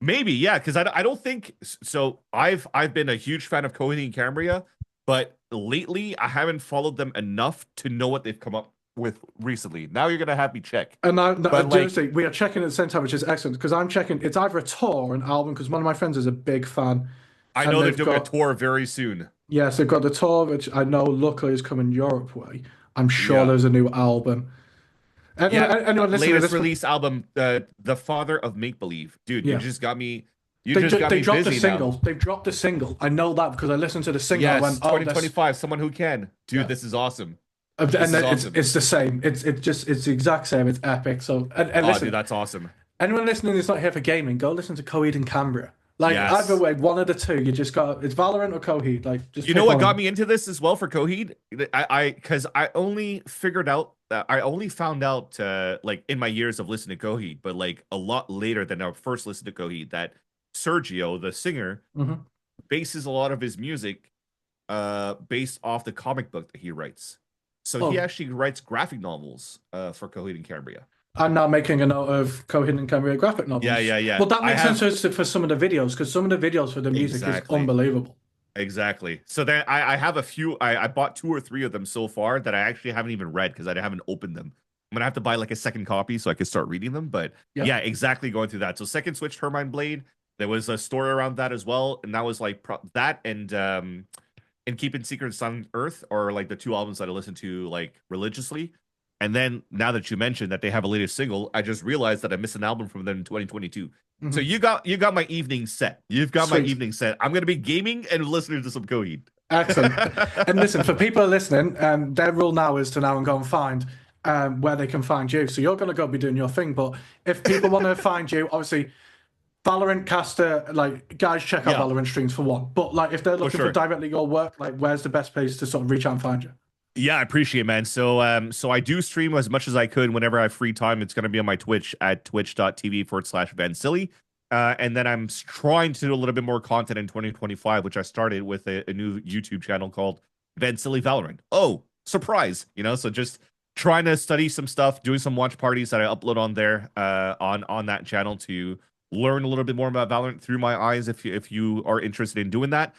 maybe yeah, because I don't think so. I've been a huge fan of Coheed and Cambria, but lately I haven't followed them enough to know what they've come up with recently. Now you're gonna have me check, And now, but like seriously, we are checking at the same time, which is excellent because I'm checking. It's either a tour or an album because one of my friends is a big fan, I and know they're they've doing a got tour very soon. yes, they've got the tour, which I know luckily is coming Europe way. I'm sure Yeah, there's a new album. Anyone, yeah. anyone listening to Latest this? release album, the father of make believe, dude. You Yeah, just got me. You just got they me dropped a busy now. single. They've dropped a single. I know that because I listened to the single. I Yes, went, oh, that's 2025. Someone who can, dude. yeah. This is awesome. And This is then awesome. it's the same. It's the exact same. It's epic. So and Oh, dude, listen, that's awesome. anyone listening who's not here for gaming, go listen to Coheed and Cambria. Like either Yes. way, one of the two. You just got it's Valorant or Coheed. Like just You know pick what one. got me into this as well for Coheed? Because I only figured out that I only found out like in my years of listening to Coheed, but like a lot later than I first listened to Coheed, that Sergio, the singer, Hmm. bases a lot of his music based off the comic book that he writes. So he Oh, actually writes graphic novels for Coheed and Cambria. I'm now making a note of Coheed and Cambria graphic novels. Yeah. Well, that I makes sense have for some of the videos because some of the videos for the music is exactly. unbelievable. Exactly. So then I have a few. I bought two or three of them so far that I actually haven't even read because I haven't opened them. I'm gonna have to buy like a second copy so I can start reading them. But Yeah. yeah, exactly going through that. So Second Switch, Turbine Blade. There was a story around that as well, and that was like that and Keeping Secrets on Earth are like the two albums that I listen to like religiously. And then now that you mentioned that they have a latest single, I just realized that I missed an album from them in 2022. So Hmm. you got my evening set. You've got my Sweet. evening set. I'm gonna be gaming and listening to some Coheed. Excellent. And listen, for people listening, their rule now is to now and go and find where they can find you. So you're going to go be doing your thing. But if people want to find you, obviously, Valorant caster, like guys, check out Yeah, Valorant streams for one. But like, if they're for looking for sure. directly your work, like, where's the best place to sort of reach out and find you? Yeah, I appreciate it, man. So I do stream as much as I could whenever I have free time. It's going to be on my Twitch at twitch.tv/Vansilli. And then I'm trying to do a little bit more content in 2025, which I started with a new YouTube channel called Vansilli Valorant. Oh, surprise! So just trying to study some stuff, doing some watch parties that I upload on there, on that channel to learn a little bit more about Valorant through my eyes. If you are interested in doing that.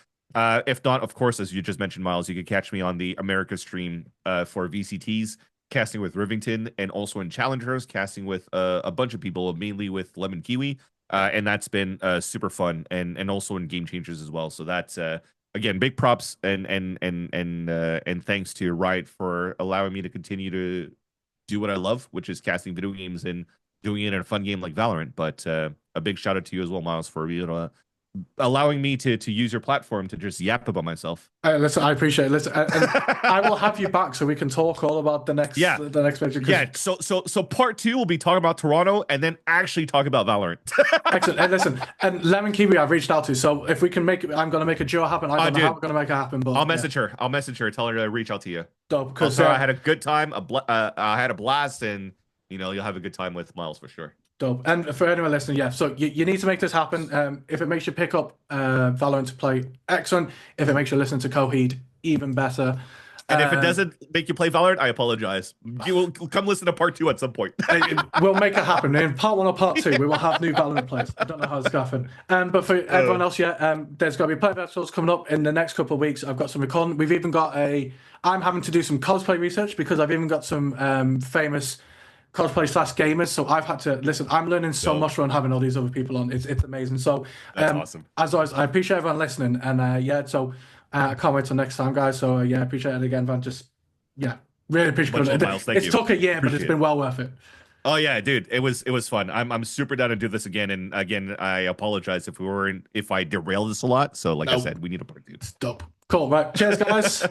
If not, of course, as you just mentioned, Miles, you could catch me on the America stream for VCTs, casting with Rivington, and also in Challengers, casting with a bunch of people, mainly with Lemon Kiwi. And that's been super fun, and also in Game Changers as well. So that's again big props and thanks to Riot for allowing me to continue to do what I love, which is casting video games and doing it in a fun game like Valorant. But a big shout out to you as well, Miles, for being able to allowing me to use your platform to just yap about myself. Listen, I appreciate it. Listen, and I will have you back so we can talk all about Yeah. the next picture. Yeah, so part two will be talking about Toronto and then actually talk about Valorant. Excellent. And listen, and Lemon Kiwi I've reached out to, so if we can make it, I'm gonna make a duo happen. I don't know how we're gonna make it happen, but I'll message her. I'll message her. Tell her to reach out to you. Dope. Because I had a good time. I had a blast, and you'll have a good time with Miles for sure. Dope. And for anyone listening, yeah, so you need to make this happen. If it makes you pick up Valorant to play, excellent. If it makes you listen to Coheed, even better. And if it doesn't make you play Valorant, I apologize. You will come listen to part 2 at some point. We'll make it happen. In part 1 or part 2, we will have new Valorant players. I don't know how it's going to happen. But for everyone else, there's going to be play episodes coming up in the next couple of weeks. I've got some recording. We've even got I'm having to do some cosplay research because I've even got some famous cosplay / gamers. So I've had to listen. I'm learning so much from having all these other people on. It's amazing. So that's awesome. As always, I appreciate everyone listening. And I can't wait till next time, guys. So I appreciate it again, Van. Really appreciate it. It's took a year, but it's been well worth it. Oh yeah, dude, it was fun. I'm super down to do this again. And again, I apologize if I derailed this a lot. So like I said, we need a part 2. Stop. Cool. Right. Cheers, guys.